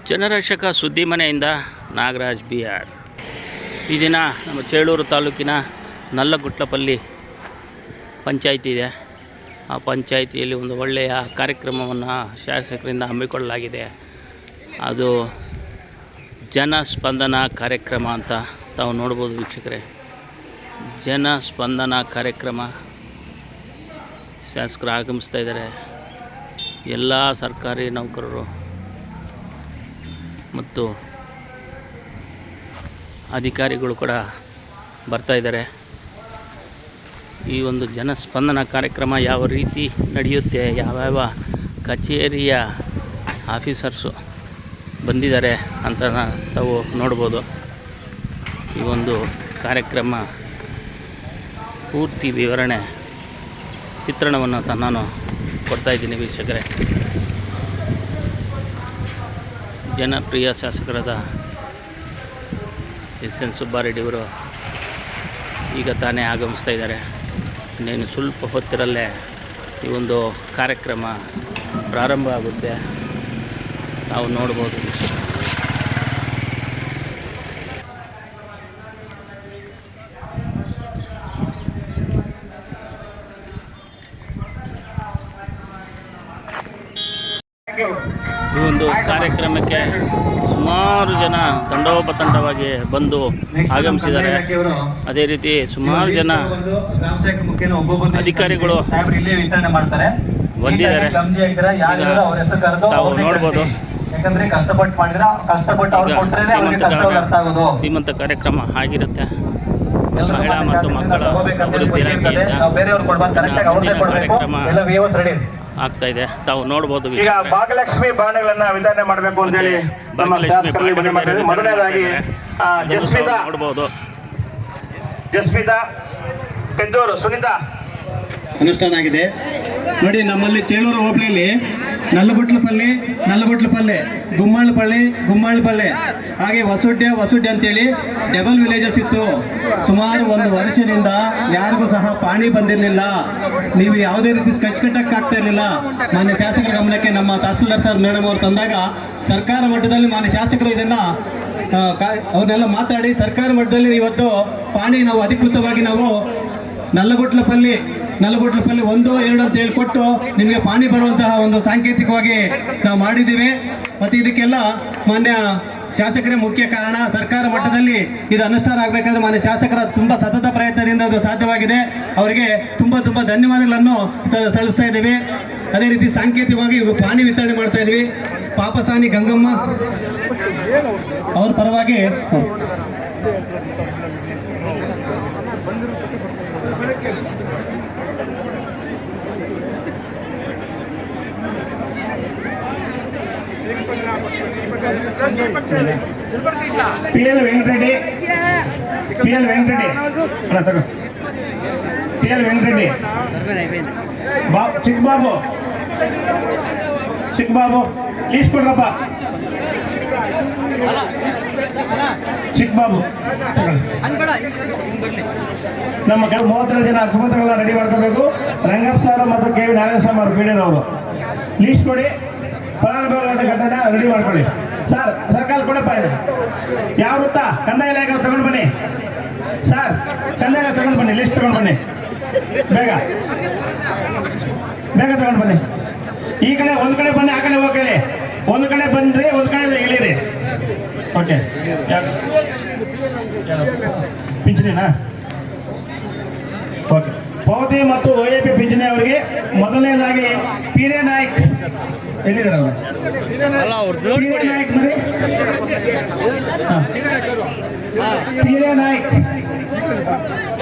ಜನರಕ್ಷಕ ಸುದ್ದಿ ಮನೆಯಿಂದ ನಾಗರಾಜ್ BR. ಈ ದಿನ ನಮ್ಮ ಚೇಳೂರು ತಾಲೂಕಿನ ನಲ್ಲಗುಟ್ಲಪಲ್ಲಿ ಪಂಚಾಯಿತಿ ಇದೆ. ಆ ಪಂಚಾಯಿತಿಯಲ್ಲಿ ಒಂದು ಒಳ್ಳೆಯ ಕಾರ್ಯಕ್ರಮವನ್ನು ಶಾಸಕರಿಂದ ಹಮ್ಮಿಕೊಳ್ಳಲಾಗಿದೆ. ಅದು ಜನಸ್ಪಂದನ ಕಾರ್ಯಕ್ರಮ ಅಂತ ತಾವು ನೋಡ್ಬೋದು ವೀಕ್ಷಕರೇ. ಜನಸ್ಪಂದನ ಕಾರ್ಯಕ್ರಮ ಶಾಸಕರು ಆಗಮಿಸ್ತಾ ಇದ್ದಾರೆ. ಎಲ್ಲ ಸರ್ಕಾರಿ ನೌಕರರು ಮತ್ತು ಅಧಿಕಾರಿಗಳು ಕೂಡ ಬರ್ತಾ ಇದ್ದಾರೆ. ಈ ಒಂದು ಜನಸ್ಪಂದನ ಕಾರ್ಯಕ್ರಮ ಯಾವ ರೀತಿ ನಡೆಯುತ್ತೆ, ಯಾವ್ಯಾವ ಕಚೇರಿಯ ಆಫೀಸರ್ಸು ಬಂದಿದ್ದಾರೆ ಅಂತ ತಾವು ನೋಡ್ಬೋದು. ಈ ಒಂದು ಕಾರ್ಯಕ್ರಮ ಪೂರ್ತಿ ವಿವರಣೆ ಚಿತ್ರಣವನ್ನು ನಾನು ಕೊಡ್ತಾಯಿದ್ದೀನಿ ವೀಕ್ಷಕರೇ. ಜನಪ್ರಿಯ ಶಾಸಕರಾದ SN ಸುಬ್ಬಾರೆಡ್ಡಿಯವರು ಈಗ ತಾನೇ ಆಗಮಿಸ್ತಾ ಇದ್ದಾರೆ. ಇನ್ನೇನು ಸ್ವಲ್ಪ ಹೊತ್ತಿರಲ್ಲೇ ಈ ಒಂದು ಕಾರ್ಯಕ್ರಮ ಪ್ರಾರಂಭ ಆಗುತ್ತೆ. ತಾವು ನೋಡ್ಬೋದು. ಈ ಒಂದು ಕಾರ್ಯಕ್ರಮಕ್ಕೆ ಸುಮಾರು ಜನ ತಂಡೋಪತಂಡವಾಗಿ ಬಂದು ಆಗಮಿಸಿದ್ದಾರೆ. ಅದೇ ರೀತಿ ಸುಮಾರು ಜನ ಅಧಿಕಾರಿಗಳು ಬಂದಿದ್ದಾರೆ. ತಾವು ನೋಡ್ಬೋದು. ಸೀಮಂತ ಕಾರ್ಯಕ್ರಮ ಆಗಿರುತ್ತೆ. ಮಹಿಳಾ ಮತ್ತು ಮಕ್ಕಳ ಅಭಿವೃದ್ಧಿ ಇಲಾಖೆಯಿಂದ ಕಾರ್ಯಕ್ರಮ ಆಗ್ತಾ ಇದೆ. ತಾವು ನೋಡ್ಬೋದು. ಈಗ ಭಾಗ್ಯಲಕ್ಷ್ಮಿ ಬಾಣಗಳನ್ನ ವಿತರಣೆ ಮಾಡಬೇಕು ಅಂತ ಹೇಳಿ ಮೊದಲನೇದಾಗಿ ನೋಡ್ಬೋದು. ಜಸ್ಮಿತಾ ಪೆಂದೂರು ಸುನೀತಾ ಅನುಷ್ಠಾನ ಆಗಿದೆ ನೋಡಿ. ನಮ್ಮಲ್ಲಿ ಚೇಳೂರು ಹೋಬಳಿಯಲ್ಲಿ ನಲ್ಲಗುಟ್ಲಪಲ್ಲೆ ಗುಮ್ಮಾಳಪಳ್ಳಿ ಹಾಗೆ ವಸುಡ್ಯ ಅಂತೇಳಿ ಡಬಲ್ ವಿಲೇಜಸ್ ಇತ್ತು. ಸುಮಾರು ಒಂದು ವರ್ಷದಿಂದ ಯಾರಿಗೂ ಸಹ ಪಾಣಿ ಬಂದಿರಲಿಲ್ಲ. ನೀವು ಯಾವುದೇ ರೀತಿ ಸ್ಕೆಚ್ ಕಟ್ಟಕ್ಕೆ ಆಗ್ತಾ ಇರಲಿಲ್ಲ. ಮಾನ್ಯ ಶಾಸಕರ ಗಮನಕ್ಕೆ ನಮ್ಮ ತಹಸೀಲ್ದಾರ್ ಸರ್ ಮೇಡಮ್ ಅವರು ತಂದಾಗ ಸರ್ಕಾರ ಮಟ್ಟದಲ್ಲಿ ಮಾನ್ಯ ಶಾಸಕರು ಇದನ್ನ ಅವ್ರನ್ನೆಲ್ಲ ಮಾತಾಡಿ ಸರ್ಕಾರ ಮಟ್ಟದಲ್ಲಿ ಇವತ್ತು ಪಾಣಿ ನಾವು ಅಧಿಕೃತವಾಗಿ ನಾವು ನಲ್ಲಗುಟ್ಲಪಲ್ಲಿ 1, 2 ಅಂತ ಹೇಳಿಕೊಟ್ಟು ನಿಮಗೆ ಪಾಣಿ ಬರುವಂತಹ ಒಂದು ಸಾಂಕೇತಿಕವಾಗಿ ನಾವು ಮಾಡಿದ್ದೀವಿ. ಮತ್ತು ಇದಕ್ಕೆಲ್ಲ ಮಾನ್ಯ ಶಾಸಕರೇ ಮುಖ್ಯ ಕಾರಣ. ಸರ್ಕಾರ ಮಟ್ಟದಲ್ಲಿ ಇದು ಅನುಷ್ಠಾನ ಆಗಬೇಕಾದ್ರೆ ಮಾನ್ಯ ಶಾಸಕರ ತುಂಬ ಸತತ ಪ್ರಯತ್ನದಿಂದ ಅದು ಸಾಧ್ಯವಾಗಿದೆ. ಅವರಿಗೆ ತುಂಬ ಧನ್ಯವಾದಗಳನ್ನು ಸಲ್ಲಿಸ್ತಾ ಇದ್ದೀವಿ. ಅದೇ ರೀತಿ ಸಾಂಕೇತಿಕವಾಗಿ ಪಾಣಿ ವಿತರಣೆ ಮಾಡ್ತಾ ಇದ್ದೀವಿ. ಪಾಪಸಾನಿ ಗಂಗಮ್ಮ ಅವ್ರ ಪರವಾಗಿ PL ವೆಂಕಟರೆಡ್ಡಿ ಚಿಕ್ಕಬಾಬು ಲೀಸ್ಟ್ ಕೊಡ್ರಪ್ಪ. ಚಿಕ್ಕಬಾಬು ನಮ್ಮ 32 ಜನ ಅಧಿಕಾರಿಗಳನ್ನ ರೆಡಿ ಮಾಡ್ಕೋಬೇಕು. ರಂಗಪ್ಪ ಸರ್ ಮತ್ತು KV ನಾರಾಯಣಸ್ವಾಮಿ ಅವರು ಪೀಡಿಯವರು ಲೀಸ್ಟ್ ಕೊಡಿ. ಫಲಾನುಭವಿಗಳ ಘಟನೆ ರೆಡಿ ಮಾಡ್ಕೊಳ್ಳಿ. ಸರ್ ಸರ್ಕಾರ ಕೊಡಪ್ಪ. ಯಾವ ವೃತ್ತ ಕಂದಾಯ ಇಲಾಖೆ ತಗೊಂಡು ಬನ್ನಿ. ಸರ್ ಕಂದಾಯ ತಗೊಂಡು ಬನ್ನಿ. ಲಿಸ್ಟ್ ತಗೊಂಡು ಬನ್ನಿ. ಬೇಗ ತಗೊಂಡು ಬನ್ನಿ. ಈ ಕಡೆ ಒಂದು ಕಡೆ ಬನ್ನಿ, ಆ ಕಡೆ ಹೋಗಿ. ಒಂದು ಕಡೆ ಬಂದ್ರಿ, ಒಂದು ಕಡೆ ಇಳಿರಿ. ಓಕೆ. ಪಿಂಚಣಿನಾ? ಓಕೆ. ಪಾವತಿ ಮತ್ತು OAP ಪಿಂಚಣಿ ಅವರಿಗೆ ಮೊದಲನೇದಾಗಿ ಪೀರೆ ನಾಯ್ಕ್ ಎಲ್ಲಿದ್ದಾರೆ ಅವರು?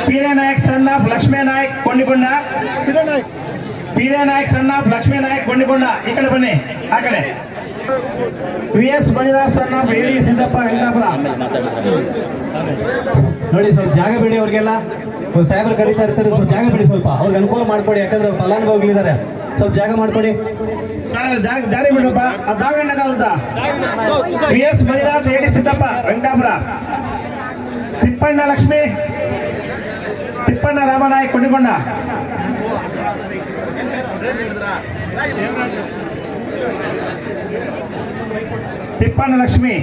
Peere Naik son of Lakshmi Naik Kondikonda. ಈ ಕಡೆ ಬನ್ನಿ, ಆ ಕಡೆ. VS Baliraj son of AD Siddappa Venkatapura. ನೋಡಿ, ಸ್ವಲ್ಪ ಜಾಗ ಬಿಡಿ ಅವ್ರಿಗೆಲ್ಲ. ಸಾಹೇಬರು ಕರೀತಾ ಇರ್ತಾರೆ, ಸ್ವಲ್ಪ ಜಾಗ ಬಿಡಿ. ಸ್ವಲ್ಪ ಅವ್ರಿಗೆ ಅನುಕೂಲ ಮಾಡ್ಕೊಡಿ, ಯಾಕಂದ್ರೆ ಫಲಾನುಭವಿಗಳಿದ್ದಾರೆ. ಸ್ವಲ್ಪ ಜಾಗ ಮಾಡ್ಕೊಡಿ. ದಾರಿ ಬಿಡಪ್ಪ. VS ಬಳಿರಾಜ್ AD Siddappa Venkatapura. ತಿಪ್ಪಣ್ಣ ರಾಮನಾಯಕ್ ಕೊಂಡಿಕೊಂಡ. ತಿಪ್ಪಣ್ಣ ಲಕ್ಷ್ಮಿ,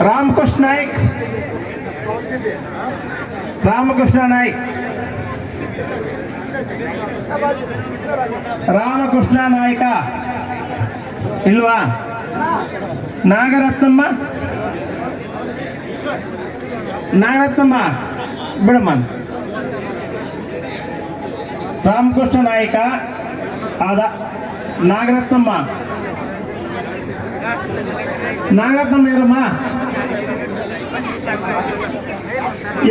ರಾಮಕೃಷ್ಣ ನಾಯ್ಕ್, ರಾಮಕೃಷ್ಣ ನಾಯ್ಕ್, ರಾಮಕೃಷ್ಣ ನಾಯ್ಕ ಇಲ್ವಾ? ನಾಗರತ್ನಮ್ಮ, ನಾಗರತ್ನಮ್ಮ ಬಿಡಮ್ಮ. ರಾಮಕೃಷ್ಣ ನಾಯ್ಕ ಆದ. ನಾಗರತ್ನಮ್ಮ, ನಾಗರತ್ನಮ್ಮ ಯಾರಮ್ಮ?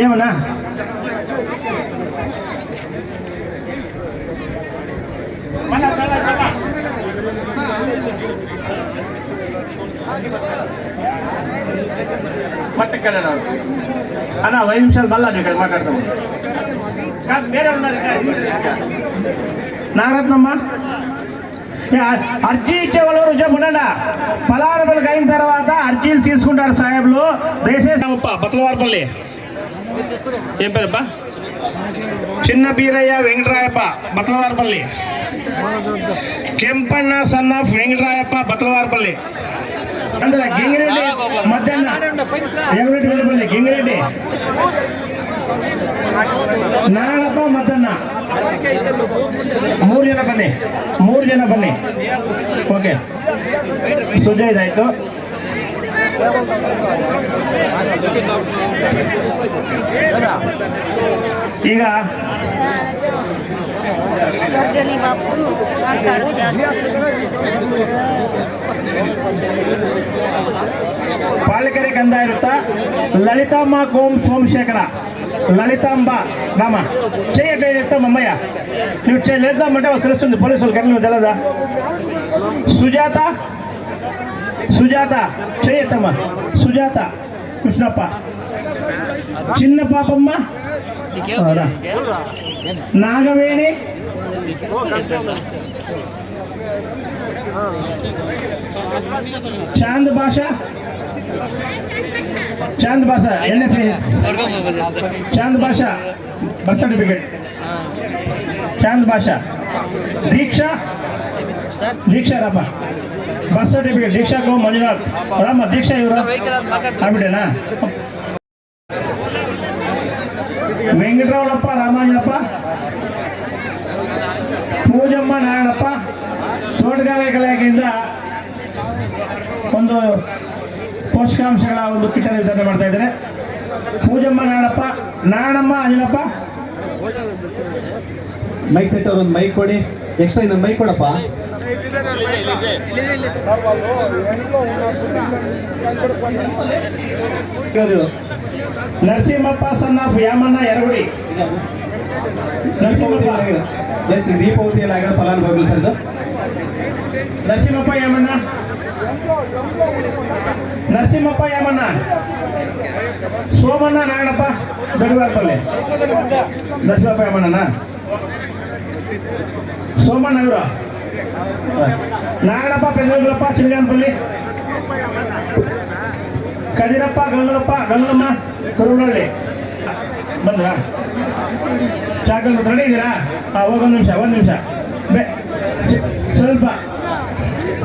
ఏమన్నా పట్టుకెళ్ళ అన్న 5 నిమిషాలు మళ్ళా ఇక్కడ మాట్లాడతాము. వేరే ఉన్నారు నాగరత్నమ్మ. అర్జీ ఇచ్చేవాళ్ళు రుజువు ఉండండి. ఫలానుభులకు అయిన తర్వాత అర్జీలు తీసుకుంటారు సాహెబ్లు. దయచేసి బతలవారిపల్లి ఏం పేరబ్బా? చిన్న బీరయ్య వెంకటరాయప్ప బతలవారిపల్లి. Kempanna son of Venkatarayappa Batalavaripalli. ಅಂದ್ರೆ గింగిరెడ్డి మధ్యాహ్న వెంకటరెడ్డి గింగిరెడ్డి ನಾಗಪ್ಪ ಮದ್ದಣ್ಣ. 3 ಜನ ಬನ್ನಿ, 3 ಜನ ಬನ್ನಿ. ಓಕೆ, ಸುಜಯ್ ಆಯ್ತು. ಈಗ ಪಾಲಿಕೆರೆ ಕಂದ ಇರುತ್ತಾ ಲಲಿತಮ್ಮ ಕೋಮ್ ಸೋಮಶೇಖರ. లలితాంబ రామ చేయటం అమ్మయ్య, నువ్వు లేద్దామంటే తెలుస్తుంది పోలీసులు కన్నా నువ్వు తెలదా? సుజాత, సుజాత చేయటమ్మా. సుజాత కృష్ణప్ప. చిన్న పాపమ్మ నాగవేణి, చాంద్ భాష, చాంద్ భాష ఎన్ఎఫ్ఏ, చాంద్ భాష బర్త్ సర్టిఫికేట్, చాంద్ భాష. దీక్ష, దీక్ష రాప బర్త్ సర్టిఫికేట్. దీక్ష గో మంజునాథ్ రామ. దీక్ష ఎవరు ఆవిడేనా? వెంకటరావులప్ప, రామాంజనప్ప, ಪೂಜಮ್ಮ ನಾರಾಯಣಪ್ಪ. ತೋಟಗಾರಿಕೆ ಇಲಾಖೆಯಿಂದ ಒಂದು ಪೋಷಕಾಂಶಗಳ ಒಂದು ಕಿಟ್ ವಿತರಣೆ ಮಾಡ್ತಾ ಇದ್ದಾರೆ. ಪೂಜಮ್ಮ ನಾರಾಯಣಪ್ಪ, ನಾರಾಯಣಮ್ಮ, ಅಂಜನಪ್ಪ. ಮೈಕ್ ಸೆಟ್ ಅವ್ರು ಒಂದು ಮೈಕ್ ಕೊಡಿ. ಎಕ್ಸ್ಟ್ರಾ ಇನ್ನೊಂದು ಮೈಕ್ ಕೊಡಪ್ಪ. Narasimhappa son of ಯಾಮಣ್ಣ Yaragudi. ದೀಪಾವತಿಯಲ್ಲಿ ಆಗಿರೋ ಫಲಾನುಭವಿಗಳು ಸರ್ ಇದು. ನರಸಿಂಹಪ್ಪ ಯಾಮಣ್ಣ, ನರಸಿಂಹಪ್ಪ ಯಾಮಣ್ಣ. ಸೋಮಣ್ಣ ನಾರಾಯಣಪ್ಪ ಬೆಳವಾರಪಲ್ಲಿ. ನರಸಿಂಹಪ್ಪ ಯಾಮಣ್ಣನ ಸೋಮಣ್ಣ ಇವರು. ನಾರಾಯಣಪ್ಪ ಬೆಂಗಳೂರಪ್ಪ ಚಿಂಗಾನಪಲ್ಲಿ. ಕದಿರಪ್ಪ ಗಂಗಲಪ್ಪ, ಗಂಗಲಮ್ಮ ಕರುವಳ್ಳಿ. ಬಂದ್ರ ಚಾಕಲ್ ರೆಡಿ ಇದ್ದೀರಾ? ಹೋಗೊಂದು ನಿಮಿಷ, ಒಂದು ನಿಮಿಷ ಸ್ವಲ್ಪ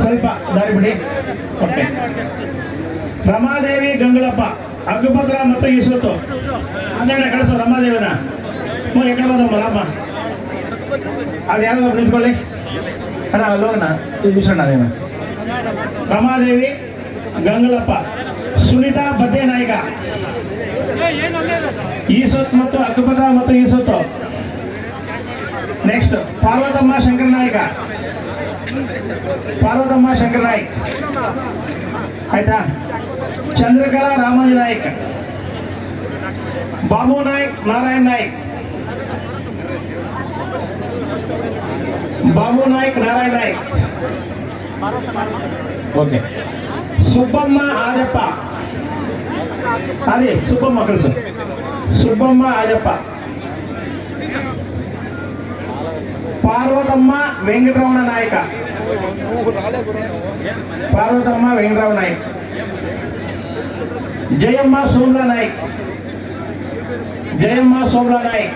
ಸ್ವಲ್ಪ ದಾರಿ ಬಿಡಿ. ಓಕೆ. ರಮಾದೇವಿ ಗಂಗಳಪ್ಪ, ಅಗ್ಗಭದ್ರ ಮತ್ತು ಈಸೊತ್ತು. ಆಚರಣೆ ಕಳಿಸೋ ರಮಾದೇವಿನ. ಎಕಡೆ ಬಂದಮ್ಮ ರಾಮ. ಅದು ಯಾರಾದ್ರೂ ನಿಂತ್ಕೊಳ್ಳಿ ಅಣ್ಣ, ಅಲ್ಲಿ ಹೋಗೋಣ. ಈಶ್ವರಣ್ಣ ಅದೇನ. ರಮಾದೇವಿ ಗಂಗಳಪ್ಪ, ಸುನೀತಾ ಬದ್ದೆ ನಾಯ್ಕ, ಈಸೊತ್ತು ಮತ್ತು ಅಗ್ಗಭದ್ರ ಮತ್ತು ಈಸೊತ್ತು. ನೆಕ್ಸ್ಟ್ ಪಾರ್ವತಮ್ಮ ಶಂಕರ ನಾಯ್ಕ, ಪಾರ್ವತಮ್ಮ ಶಂಕರ ನಾಯ್ಕ್ ಆಯ್ತಾ. ಚಂದ್ರಕಲಾ ರಾಮಾಜ ನಾಯ್ಕ್, ಬಾಬು ನಾಯ್ಕ್, ನಾರಾಯಣ್ ನಾಯ್ಕ್, ಬಾಬು ನಾಯ್ಕ್, ನಾರಾಯಣ್ ನಾಯ್ಕ್. ಓಕೆ. ಸುಬ್ಬಮ್ಮ ಆಜಪ್ಪ, ಅದೇ ಸುಬ್ಬಮ್ಮ ಕಳಿಸು. ಸುಬ್ಬಮ್ಮ ಆಜಪ್ಪ. ಪಾರ್ವತಮ್ಮ ವೆಂಕಟರಮಣ ನಾಯಕ, ಪಾರ್ವತಮ್ಮ ವೆಂಕಟರಮಣ ನಾಯ್ಕ್. ಜಯಮ್ಮ ಸೋಮ್ಲಾ ನಾಯ್ಕ್, ಜಯಮ್ಮ ಸೋಮ್ಲಾ ನಾಯ್ಕ್.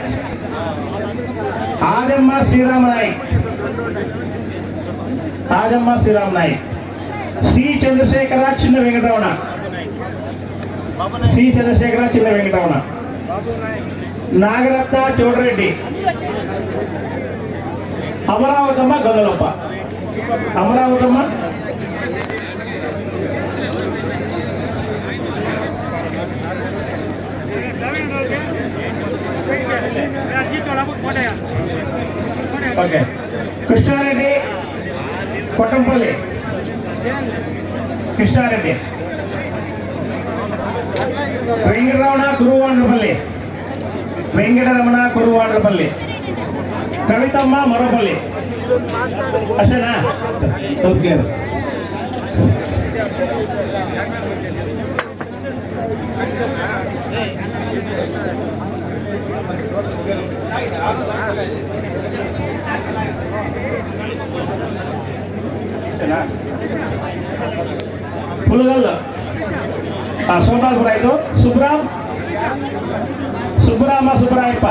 ಆದಮ್ಮ ಶ್ರೀರಾಮ ನಾಯ್ಕ್, ಆಜಮ್ಮ ಶ್ರೀರಾಮ್ ನಾಯ್ಕ್. ಸಿ ಚಂದ್ರಶೇಖರ ಚಿನ್ನ ವೆಂಕಟರಮಣ. ಸಿ ಚಂದ್ರಶೇಖರ ಚಿನ್ನ ವೆಂಕಟರಮಣ. ನಾಗರತ್ನ ಚೌಡರೆಡ್ಡಿ. ಅಮರಾವತಮ್ಮ ಗಂಗಲಪ್ಪ. ಅಮರಾವತಮ್ಮ ಓಕೆ. ಕೃಷ್ಣಾರೆಡ್ಡಿ ಕೊಟ್ಟಂಪಲ್ಲಿ. ಕೃಷ್ಣಾರೆಡ್ಡಿ. ವೆಂಕಟರಮಣ ಕುರುವಾಂಡ್ರಪಲ್ಲಿ. ವೆಂಕಟರಮಣ ಕುರುವಾಂಡ್ರಪಲ್ಲಿ. ಕವಿತಮ್ಮ ಮರಪಲ್ಲಿ. ಅಷ್ಟೇನಾ? ಸ್ವಲ್ಪ ಕೇಳು. ಫುಲ್ಗಲ್ ಸೋಮನಾಥಪುರ ಆಯ್ತು. ಸುಬ್ರಾಮ ಸುಬ್ರಾಯಪ್ಪ.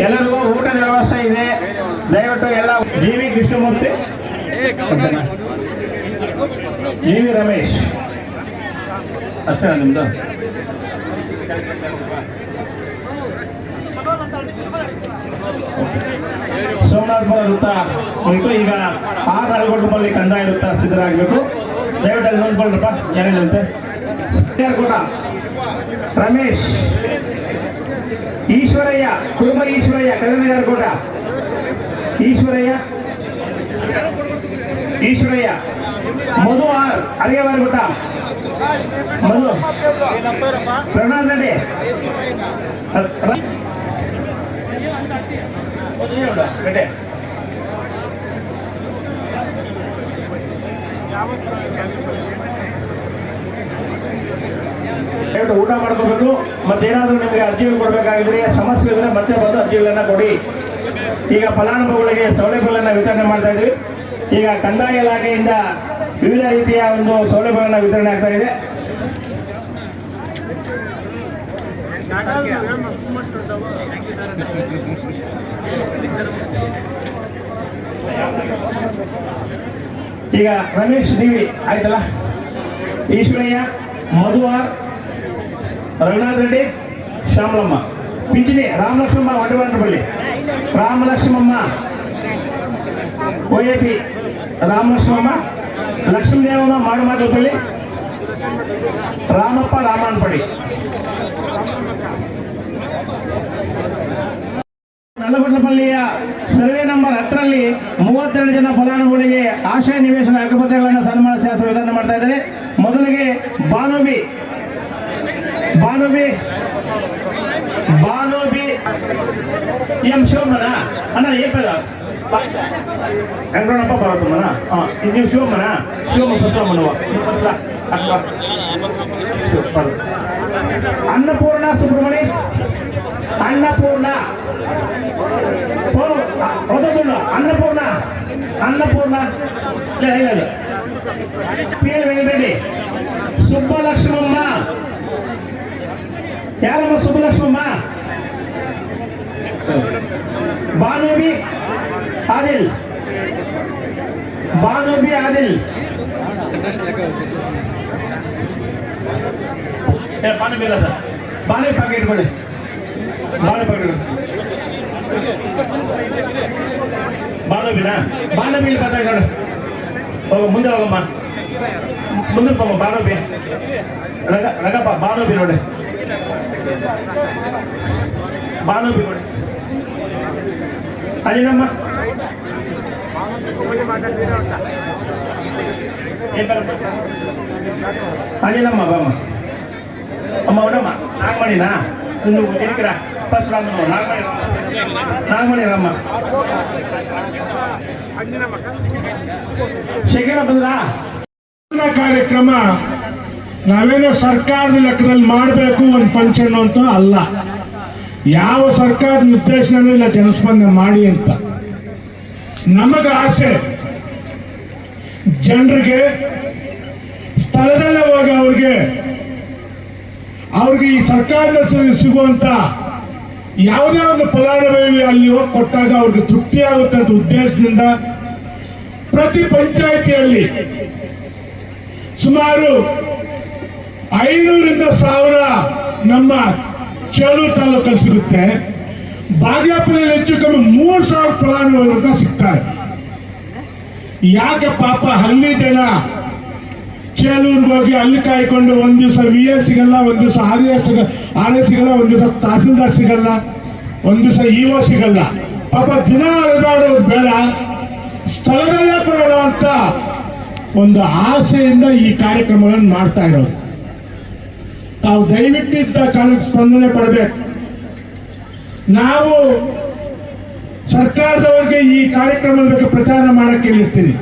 ಎಲ್ಲರಿಗೂ ಊಟದ ವ್ಯವಸ್ಥೆ ಇದೆ, ದಯವಿಟ್ಟು ಎಲ್ಲ. ಜಿ.ವಿ. ಕೃಷ್ಣಮೂರ್ತಿ, ಜಿ.ವಿ. ರಮೇಶ್ ಅಷ್ಟೇ ನಿಮ್ದು. ಸೋಮನಾಥಪುರ ವೃತ್ತ ಮುಗಿತು. ಈಗ ಆರು ಕಂದಾಯ ವೃತ್ತ ಸಿದ್ಧರಾಗಬೇಕು. ದಯವಿಟ್ಟು ಅಲ್ಲಿ ನೋಡ್ಕೊಳ್ರಪ್ಪ ಏನೇನಂತೆ. ಕೂಡ ರಮೇಶ್, ಈಶ್ವರಯ್ಯ, ಕುರುಮ ಈಶ್ವರಯ್ಯ, ಕಲ್ಲನಗರಕೋಟ. ಈಶ್ವರಯ್ಯ. ಮಧು ಆರ್, ಅರಿಗೆವಾರಗುಟ್ಟ. ಮಧು. ಪ್ರಣಾದ್ ರೆಡ್ಡಿ. ಊಟ ಮಾಡ್ಕೋಬೇಕು. ಮತ್ತೇನಾದ್ರೂ ನಿಮಗೆ ಅರ್ಜಿಗಳು ಕೊಡಬೇಕಾಗಿದ್ರೆ, ಸಮಸ್ಯೆ ಇದ್ರೆ ಮತ್ತೆ ಬಂದು ಅರ್ಜಿಗಳನ್ನ ಕೊಡಿ. ಈಗ ಫಲಾನುಭವಿಗಳಿಗೆ ಸೌಲಭ್ಯಗಳನ್ನ ವಿತರಣೆ ಮಾಡ್ತಾ ಇದ್ವಿ. ಈಗ ಕಂದಾಯ ಇಲಾಖೆಯಿಂದ ವಿವಿಧ ರೀತಿಯ ಒಂದು ಸೌಲಭ್ಯಗಳನ್ನ ವಿತರಣೆ ಆಗ್ತಾ ಇದೆ. ಈಗ ರಮೇಶ್ ಡಿ.ವಿ. ಆಯ್ತಲ್ಲ. ಈಶ್ವರಯ್ಯ, ಮಧು ಆರ್, ರಘುನಾಥ್ ರೆಡ್ಡಿ, ಶ್ಯಾಮಲಮ್ಮ. ಪಿಂಚಣಿ ರಾಮಲಕ್ಷ್ಮಮ್ಮ ಹೊಟ್ಟೆಬಂಡ್ರಪಲ್ಲಿ. ರಾಮಲಕ್ಷ್ಮಮ್ಮ OAP. ರಾಮಲಕ್ಷ್ಮಮ್ಮ. ಲಕ್ಷ್ಮೀದೇವಮ್ಮ ಮಾಡುಮಾದಪಲ್ಲಿ. ರಾಮಪ್ಪ ರಾಮನ್ಪಡಿ. ನಲ್ಲಗುಡ್ಡಪಲ್ಲಿಯ ಸರ್ವೆ ನಂಬರ್ 10ರಲ್ಲಿ 32 ಜನ ಫಲಾನುಭವಿಗಳಿಗೆ ಆಶ್ರಯ ನಿವೇಶನ ಹಕ್ಕುಪತ್ರಗಳನ್ನು ಸನ್ಮಾನ ಶಾಸ್ತ್ರ ವಿತರಣೆ ಮಾಡ್ತಾ ಇದ್ದಾರೆ. ಮೊದಲಿಗೆ ಬಾನುಬಿ ಎಂ ಶಿವಮ್ಮನ ಅಣ್ಣ ಏಪದ ವೆಂಕಟರಮಣಪ್ಪ ಬರತ್ತಮ್ಮನ. ನೀವು ಶಿವಮ್ಮನ? ಶಿವಮ್ಮ ಬಸವಮ್ಮನವ. ಅನ್ನಪೂರ್ಣ ಸುಬ್ರಹ್ಮಣಿ. ಅನ್ನಪೂರ್ಣ PL ವೆಂಕಟರೆಡ್ಡಿ. ಸುಬ್ಬಲಕ್ಷ್ಮಮ್ಮ. ಯಾರಮ್ಮ ಸುಬ್ಬಲಕ್ಷ್ಮಮ್ಮ? ಬಾನುಬಿ ಆದಿಲ್. ಬಾನುಬಿ ಆದಿಲ್. ಬಾನುಬಿ ಇಲ್ಲ ಸರ್. ಬಾನುಬಿ ಪ್ಯಾಕೆಟ್ ಇಟ್ಕೊಳ್ಳಿ. ಬಾನುಬಿ ಪ್ಯಾಕೆಟ್. ಬಾನುಬಿನಾ? ಬಾನುಬಿ ಇಲ್ಲಿ ಬರ್ತಾ ಇದ್ದಾಳೆ. ಹೋಗ ಮುಂದೆ ಹೋಗಮ್ಮ, ಮುಂದಕ್ಕೆ ಹೋಗಮ್ಮ. ಬಾನುಬಿ ರಗಪ್ಪ. ಬಾನುಬಿ ನೋಡಿ, ಬಾನುಬಿ ನೋಡಿ. ಅಲ್ಲಿನಮ್ಮ ಅಲ್ಲಿನಮ್ಮ ಬಾಮ್ಮ. ಅಮ್ಮ ಅವನಮ್ಮ ನಾಗಮಣಿನಾ? ಇನ್ನು ಸಿರಿಕಿರ ಫಸ್ಟ್ ನಾಗಮಣಿ ರಮ್ಮ. ಶೇಖರ ಬಂದ್ರ ಕಾರ್ಯಕ್ರಮ ನಾವೇನೋ ಸರ್ಕಾರದ ಲೆಕ್ಕದಲ್ಲಿ ಮಾಡಬೇಕು ಒಂದು ಫಂಕ್ಷನ್ ಅಂತ ಅಲ್ಲ. ಯಾವ ಸರ್ಕಾರ ನಿರ್ದೇಶನನೂ ಇಲ್ಲ ಜನಸ್ಪಂದನೆ ಮಾಡಿ ಅಂತ. ನಮಗೆ ಆಸೆ ಜನರಿಗೆ ಸ್ಥಳದಲ್ಲೇ ಹೋಗಿ ಅವ್ರಿಗೆ ಅವ್ರಿಗೆ ಈ ಸರ್ಕಾರದಿಂದ ಸಿಗುವಂತ ಯಾವುದೇ ಒಂದು ಫಲಾನುಭವಿ ಅಲ್ಲಿ ಹೋಗಿ ಕೊಟ್ಟಾಗ ಅವ್ರಿಗೆ ತೃಪ್ತಿ ಆಗುತ್ತೆ ಅಂತ ಉದ್ದೇಶದಿಂದ ಪ್ರತಿ ಪಂಚಾಯಿತಿಯಲ್ಲಿ ಸುಮಾರು 500ರಿಂದ 1000 ನಮ್ಮ ಚೇಳೂರು ತಾಲೂಕಲ್ಲಿ ಸಿಗುತ್ತೆ. ಬಾಗೇಪಲ್ಲಿಯಲ್ಲಿ ಹೆಚ್ಚು ಕಮ್ಮಿ 3000 ಫಲಾನುಭವಿಗಳು ಸಿಗ್ತಾರೆ. ಯಾಕೆ ಪಾಪ ಹಳ್ಳಿ ಜನ ಚೇಳೂರಿಗೆ ಹೋಗಿ ಅಲ್ಲಿ ಕಾಯ್ಕೊಂಡು ಒಂದ್ ದಿವಸ VA ಸಿಗಲ್ಲ, ಒಂದ್ ದಿವಸ RA ಸಿಗಲ್ಲ, ಒಂದ್ ದಿವಸ ತಹಸೀಲ್ದಾರ್ ಸಿಗಲ್ಲ, ಒಂದ್ ದಿವಸ EO ಸಿಗಲ್ಲ. ಪಾಪ ದಿನ ಅಲೆದಾಡೋದು ಬೇಡ, ಸ್ಥಳದಲ್ಲೇ ಕೊಡೋಣ ಅಂತ ಒಂದು ಆಸೆಯಿಂದ ಈ ಕಾರ್ಯಕ್ರಮಗಳನ್ನು ಮಾಡ್ತಾ ಇರೋದು. ತಾವು ದಯವಿಟ್ಟು ಇದ್ದ ಕಾಲಕ್ಕೆ ಸ್ಪಂದನೆ ಪಡಬೇಕು. ನಾವು ಸರ್ಕಾರದವರಿಗೆ ಈ ಕಾರ್ಯಕ್ರಮದ ಬಗ್ಗೆ ಪ್ರಚಾರ ಮಾಡಕ್ಕೆ ಹೇಳಿರ್ತೀನಿ.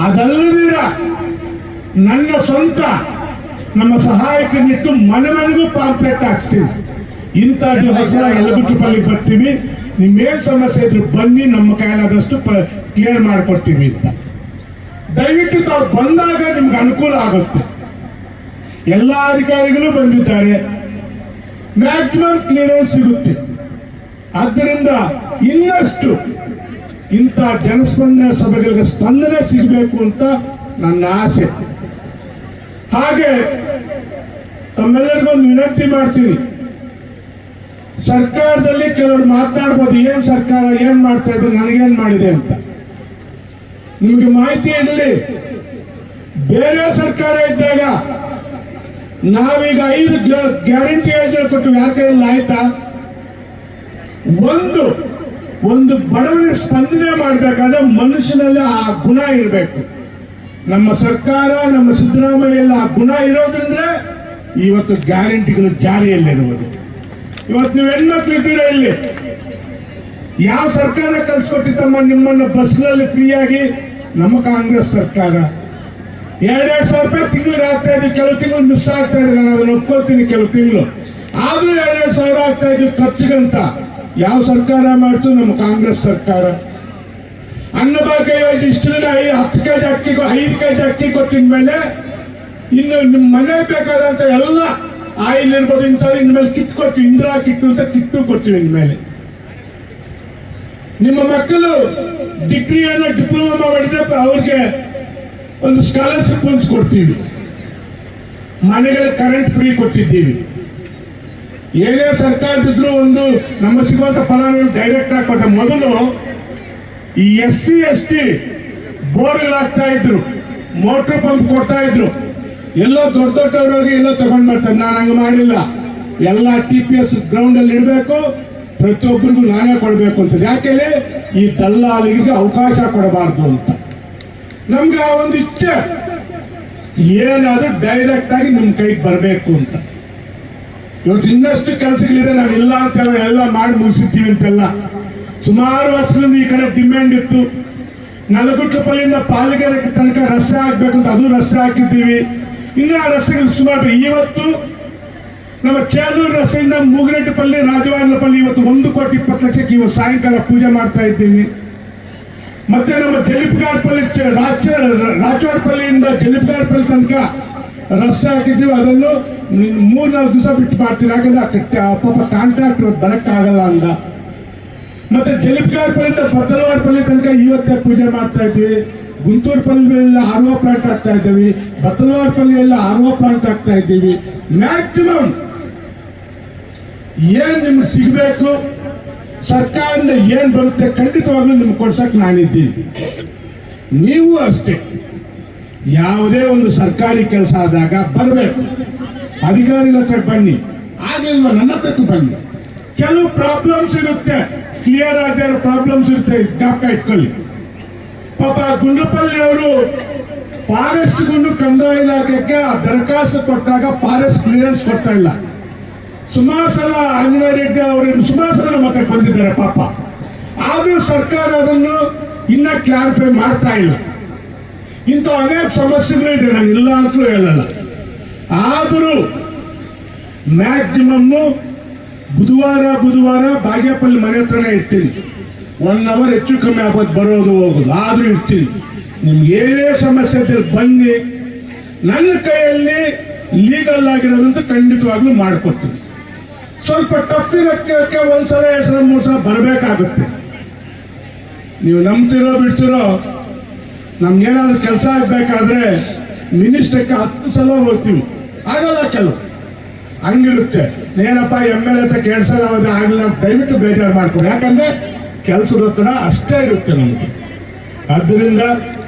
ಅದಲ್ಲದಿರ ನನ್ನ ಸ್ವಂತ ನಮ್ಮ ಸಹಾಯಕರನ್ನಿಟ್ಟು ಮನೆ ಮನೆಗೂ ಪಾಂಪ್ಲೆಟ್ ಹಾಕ್ಸ್ತೀನಿ. ಇಂಥ ದಿವಸ ಯಲಗುಟ್ಟಿಪಲ್ಲಿಗೆ ಬರ್ತೀವಿ, ನಿಮ್ಮೇನು ಸಮಸ್ಯೆ ಇದ್ರು ಬನ್ನಿ, ನಮ್ಮ ಕೈಲಾದಷ್ಟು ಕ್ಲಿಯರ್ ಮಾಡಿಕೊಡ್ತೀವಿ ಅಂತ. ದಯವಿಟ್ಟು ತಾವು ಬಂದಾಗ ನಿಮ್ಗೆ ಅನುಕೂಲ ಆಗುತ್ತೆ. ಎಲ್ಲ ಅಧಿಕಾರಿಗಳು ಬಂದಿದ್ದಾರೆ, ಮ್ಯಾಕ್ಸಿಮಮ್ ಕ್ಲಿಯರೆನ್ಸ್ ಸಿಗುತ್ತೆ. ಆದ್ದರಿಂದ ಇನ್ನಷ್ಟು ಇಂಥ ಜನಸ್ಪಂದನೆ ಸಭೆಗಳಿಗೆ ಸ್ಪಂದನೆ ಸಿಗಬೇಕು ಅಂತ ನನ್ನ ಆಸೆ. ಹಾಗೆ ತಮ್ಮೆಲ್ಲರಿಗೊಂದು ವಿನಂತಿ ಮಾಡ್ತೀನಿ. ಸರ್ಕಾರದಲ್ಲಿ ಕೆಲವರು ಮಾತನಾಡ್ಬೋದು, ಏನ್ ಸರ್ಕಾರ ಏನ್ ಮಾಡ್ತಾ ಇದೆ, ನನಗೇನ್ ಮಾಡಿದೆ ಅಂತ. ನಿಮಗೆ ಮಾಹಿತಿ ಇರಲಿ, ಬೇರೆ ಸರ್ಕಾರ ಇದ್ದಾಗ ನಾವೀಗ 5 ಗ್ಯಾರಂಟಿ ಯೋಜನೆ ಕೊಟ್ಟು ಯಾರ ಕೈಯಲ್ಲಿ ಆಯ್ತಾ? ಒಂದು ಬಡವನಿಗೆ ಸ್ಪಂದನೆ ಮಾಡಬೇಕಾದ್ರೆ ಮನುಷ್ಯನಲ್ಲಿ ಆ ಗುಣ ಇರಬೇಕು. ನಮ್ಮ ಸರ್ಕಾರ, ನಮ್ಮ ಸಿದ್ದರಾಮಯ್ಯ ಆ ಗುಣ ಇರೋದ್ರಿಂದ ಇವತ್ತು ಗ್ಯಾರಂಟಿಗಳು ಜಾರಿಯಲ್ಲಿರುವುದು. ಇವತ್ತು ನೀವು ಹೆಣ್ಮಕ್ಳು ಇದ್ದೀರಾ, ಇಲ್ಲಿ ಯಾವ ಸರ್ಕಾರ ಕಲ್ಸ್ಕೊಟ್ಟಿತ್ತಮ್ಮ ನಿಮ್ಮನ್ನು ಬಸ್ನಲ್ಲಿ ಫ್ರೀಯಾಗಿ? ನಮ್ಮ ಕಾಂಗ್ರೆಸ್ ಸರ್ಕಾರ. 2,000 ರೂಪಾಯಿ ತಿಂಗಳಿಗೆ ಆಗ್ತಾ ಇದ್ವಿ, ಕೆಲವು ತಿಂಗಳು ಮಿಸ್ ಆಗ್ತಾ ಇದ್ರೆ ನಾನು ಅದನ್ನು ಒಪ್ಕೊಳ್ತೀನಿ, ಕೆಲವು ತಿಂಗಳು ಆದ್ರೂ 2,000 ಆಗ್ತಾ ಇದ್ವಿ ಖರ್ಚಿಗಂತ. ಯಾವ ಸರ್ಕಾರ ಮಾಡ್ತು? ನಮ್ಮ ಕಾಂಗ್ರೆಸ್ ಸರ್ಕಾರ. ಅನ್ನಭಾಗ್ಯ ಯೋಜನೆ ಇಷ್ಟು ದಿನ 10 ಕೆಜಿ ಅಕ್ಕಿ 5 ಕೆಜಿ ಅಕ್ಕಿ ಕೊಟ್ಟಿದ ಮೇಲೆ ಇನ್ನು ನಿಮ್ಮ ಮನೆ ಬೇಕಾದಂತ ಎಲ್ಲ ಆಯಿಲ್ ಇರ್ಬೋದು ಇಂಥದ್ದು ಇನ್ಮೇಲೆ ಕಿಟ್ ಕೊಡ್ತೀವಿ, ಇಂದಿರಾ ಕಿಟ್ಟು ಅಂತ ಕಿಟ್ಟು ಕೊಡ್ತೀವಿ. ಇನ್ಮೇಲೆ ನಿಮ್ಮ ಮಕ್ಕಳು ಡಿಗ್ರಿಯನ್ನು ಡಿಪ್ಲೊಮಾ ಮಾಡಿದ್ರೆ ಅವ್ರಿಗೆ ಒಂದು ಸ್ಕಾಲರ್ಶಿಪ್ ಕೊಡ್ತೀವಿ. ಮನೆಗಳಿಗೆ ಕರೆಂಟ್ ಫ್ರೀ ಕೊಟ್ಟಿದ್ದೀವಿ. ಏನೇ ಸರ್ಕಾರದಿದ್ರು ಒಂದು ನಮ್ಮ ಸಿಗುವಂತ ಫಲಾನುಭವಿ ಡೈರೆಕ್ಟ್ ಆಗಿ ಕೊಡ್ತಾರೆ. ಮೊದಲು ಈ SC ST ಬೋರ್ಗಳಾಗ್ತಾ ಇದ್ರು, ಮೋಟರ್ ಪಂಪ್ ಕೊಡ್ತಾ ಇದ್ರು. ಎಲ್ಲೋ ದೊಡ್ಡವರಿಗೆ ಎಲ್ಲೋ ತಗೊಂಡ್ ಬರ್ತಾರೆ. ನಾನು ಹಂಗೆ ಮಾಡಿಲ್ಲ. ಎಲ್ಲ TPS ಗ್ರೌಂಡ್ ಅಲ್ಲಿ ಇರಬೇಕು, ಪ್ರತಿಯೊಬ್ಬರಿಗೂ ನಾನೇ ಕೊಡಬೇಕು ಅಂತ. ಯಾಕೆಂದ್ರೆ ಈ ದಲ್ಲಾಳಿಗೆ ಅವಕಾಶ ಕೊಡಬಾರ್ದು ಅಂತ ನಮ್ಗೆ ಆ ಒಂದು ಇಚ್ಛೆ. ಏನಾದ್ರೂ ಡೈರೆಕ್ಟ್ ಆಗಿ ನಿಮ್ ಕೈಗೆ ಬರಬೇಕು ಅಂತ. ಇವತ್ತು ಇನ್ನಷ್ಟು ಕೆಲಸಗಳಿದೆ, ನಾವು ಇಲ್ಲ ಅಂತ ಎಲ್ಲ ಮಾಡಿ ಮುಗಿಸಿದ್ದೀವಿ ಅಂತೆಲ್ಲ. ಸುಮಾರು ವರ್ಷಗಳಿಂದ ಈ ಕಡೆ ಡಿಮ್ಯಾಂಡ್ ಇತ್ತು. ನಲಗುಟ್ಟಪಲ್ಲಿಂದ ಪಾಲಿಗೆರೆ ತನಕ ರಸ್ತೆ ಹಾಕ್ಬೇಕು ಅಂತ, ಅದು ರಸ್ತೆ ಹಾಕಿದ್ದೀವಿ. ಇನ್ನು ಆ ರಸ್ತೆಗಳು ಸುಮಾರು ಇವತ್ತು ನಮ್ಮ ಚೇಳೂರು ರಸ್ತೆಯಿಂದ ಮೂಗರೆಡ್ಡಿಪಲ್ಲಿ ರಾಜವಾರ್ಲಪಲ್ಲಿ ಇವತ್ತು 1,20,00,000 ಲಕ್ಷಕ್ಕೆ ಇವತ್ತು ಸಾಯಂಕಾಲ ಪೂಜೆ ಮಾಡ್ತಾ ಇದ್ದೀನಿ. ಮತ್ತೆ ನಮ್ಮ ಜಲಿಪ್ಗಾರ್ಪಲ್ಲಿ ರಾಚವಾಡಪಲ್ಲಿಯಿಂದ ಜಲಿಪ್ಗಾರ್ಪಲ್ಲಿ ತನಕ ರಸ್ತೆ ಹಾಕಿದ್ದೀವಿ. ಅದನ್ನು 3-4 ದಿವಸ ಬಿಟ್ಟು ಮಾಡ್ತೀವಿ. ಯಾಕಂದ್ರೆ ಪಾಪ ಕಾಂಟ್ರಾಕ್ಟರ್ ಬರಕ್ಕಾಗಲ್ಲ ಅಂದ. ಮತ್ತೆ ಜಲಿಪ್ಗಾರ್ಪಲ್ಲಿಂದ ಬತ್ತಲವಾಡಪಲ್ಲಿ ತನಕ ಇವತ್ತೇ ಪೂಜೆ ಮಾಡ್ತಾ ಇದ್ದೀವಿ. ಗುಂಟೂರು ಪಲ್ಲಿಯಲ್ಲಿ RO ಪ್ಲಾಂಟ್ ಆಗ್ತಾ ಇದ್ದೀವಿ, ಬತ್ತಲವಾಡಪಲ್ಲಿಯಲ್ಲಿ RO ಪ್ಲಾಂಟ್ ಆಗ್ತಾ ಇದ್ದೀವಿ. ಮ್ಯಾಕ್ಸಿಮಮ್ ಏನ್ ನಿಮ್ಗೆ ಸಿಗಬೇಕು, ಸರ್ಕಾರದಿಂದ ಏನ್ ಬರುತ್ತೆ ಖಂಡಿತವಾಗ್ಲೂ ನಿಮ್ಗೆ ಕೊಡ್ಸಕ್ ನಾನಿದ್ದೀನಿ. ನೀವು ಅಷ್ಟೇ, ಯಾವುದೇ ಒಂದು ಸರ್ಕಾರಿ ಕೆಲಸ ಆದಾಗ ಬರಬೇಕು, ಅಧಿಕಾರಿಗಳ ಹತ್ರ ಬನ್ನಿ. ಆಗ್ಲಿಲ್ಲ ನನ್ನ ಹತ್ರಕ್ಕೂ ಬನ್ನಿ. ಕೆಲವು ಪ್ರಾಬ್ಲಮ್ಸ್ ಇರುತ್ತೆ, ಕ್ಲಿಯರ್ ಆಗದೆ ಇರೋ ಪ್ರಾಬ್ಲಮ್ಸ್ ಇರುತ್ತೆ, ಜ್ಞಾಪಕ ಇಟ್ಕೊಳ್ಳಿ. ಪಾಪ ಗುಂಡ್ಲಪಲ್ಲಿ ಅವರು ಫಾರೆಸ್ಟ್ ಗುಂಡು ಕಂದಾಯ ಇಲಾಖೆಗೆ ದರಖಾಸ್ತು ಕೊಟ್ಟಾಗ ಫಾರೆಸ್ಟ್ ಕ್ಲಿಯರೆನ್ಸ್ ಕೊಡ್ತಾ ಇಲ್ಲ. ಸುಮಾರು ಸಲ ಆಂಜನೇಯ ರೆಡ್ಡಿ ಅವರು ಸುಮಾರು ಸಲ ಮತ್ತೆ ಬಂದಿದ್ದಾರೆ ಪಾಪ. ಆದ್ರೂ ಸರ್ಕಾರ ಅದನ್ನು ಇನ್ನ ಕ್ಲಾರಿಫೈ ಮಾಡ್ತಾ ಇಲ್ಲ. ಇಂಥ ಅನೇಕ ಸಮಸ್ಯೆಗಳು ಇದೆ, ನಾನು ಇಲ್ಲ ಅಂತಲೂ ಹೇಳಲ್ಲ. ಆದರೂ ಮ್ಯಾಕ್ಸಿಮಮ್ ಬುಧವಾರ ಬಾಗೇಪಲ್ಲಿ ಮನೆ ಹತ್ರನೇ ಇರ್ತೀನಿ. 1 ಅವರ್ ಹೆಚ್ಚು ಕಮ್ಮಿ ಆಗೋದು, ಬರೋದು ಹೋಗೋದು, ಆದ್ರೂ ಇರ್ತೀನಿ. ನಿಮ್ಗೆ ಏನೇ ಸಮಸ್ಯೆ ಇದ್ದರೆ ಬನ್ನಿ. ನನ್ನ ಕೈಯಲ್ಲಿ ಲೀಗಲ್ ಆಗಿರೋದಂತೂ ಖಂಡಿತವಾಗ್ಲೂ ಮಾಡಿಕೊಡ್ತೀನಿ. ಸ್ವಲ್ಪ ಟಫ್ ಇರೋಕ್ಕೆ ಒಂದ್ಸಲ 2 ಸಲ 3 ಸಲ ಬರಬೇಕಾಗುತ್ತೆ. ನೀವು ನಂಬ್ತಿರೋ ಬಿಡ್ತಿರೋ, ನಮ್ಗೇನಾದ್ರೂ ಕೆಲಸ ಆಗಬೇಕಾದ್ರೆ ಮಿನಿಸ್ಟ್ರಿಗೆ 10 ಸಲ ಹೋಗ್ತೀವಿ, ಆಗಲ್ಲ. ಕೆಲವು ಹಂಗಿರುತ್ತೆ. ಏನಪ್ಪ MLA ಹತ್ರ 2 ಸಲ ಹೋದ್ರೆ ಆಗಲ್ಲ, ದಯವಿಟ್ಟು ಬೇಜಾರು ಮಾಡ್ಕೊಡಿ. ಯಾಕಂದ್ರೆ ಕೆಲಸದ ಒತ್ತಡ ಅಷ್ಟೇ ಇರುತ್ತೆ ನಮಗೆ. ಆದ್ದರಿಂದ